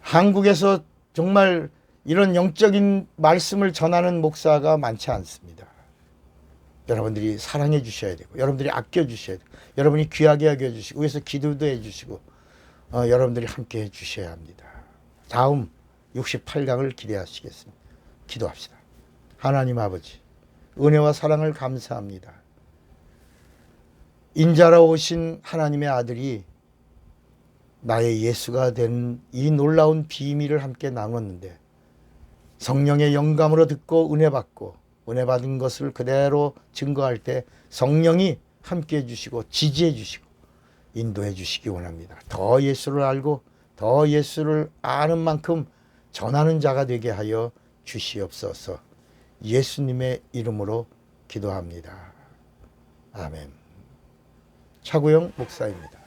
한국에서 정말 이런 영적인 말씀을 전하는 목사가 많지 않습니다. 여러분들이 사랑해 주셔야 되고, 여러분들이 아껴 주셔야 되고, 여러분이 귀하게 여겨 주시고, 위해서 기도도 해 주시고, 여러분들이 함께 해 주셔야 합니다. 다음 68강을 기대하시겠습니다. 기도합시다. 하나님 아버지, 은혜와 사랑을 감사합니다. 인자로 오신 하나님의 아들이 나의 예수가 된 이 놀라운 비밀을 함께 나눴는데, 성령의 영감으로 듣고 은혜 받고 은혜 받은 것을 그대로 증거할 때 성령이 함께 해주시고 지지해 주시고 인도해 주시기 원합니다. 더 예수를 알고 더 예수를 아는 만큼 전하는 자가 되게 하여 주시옵소서. 예수님의 이름으로 기도합니다. 아멘. 차구영 목사입니다.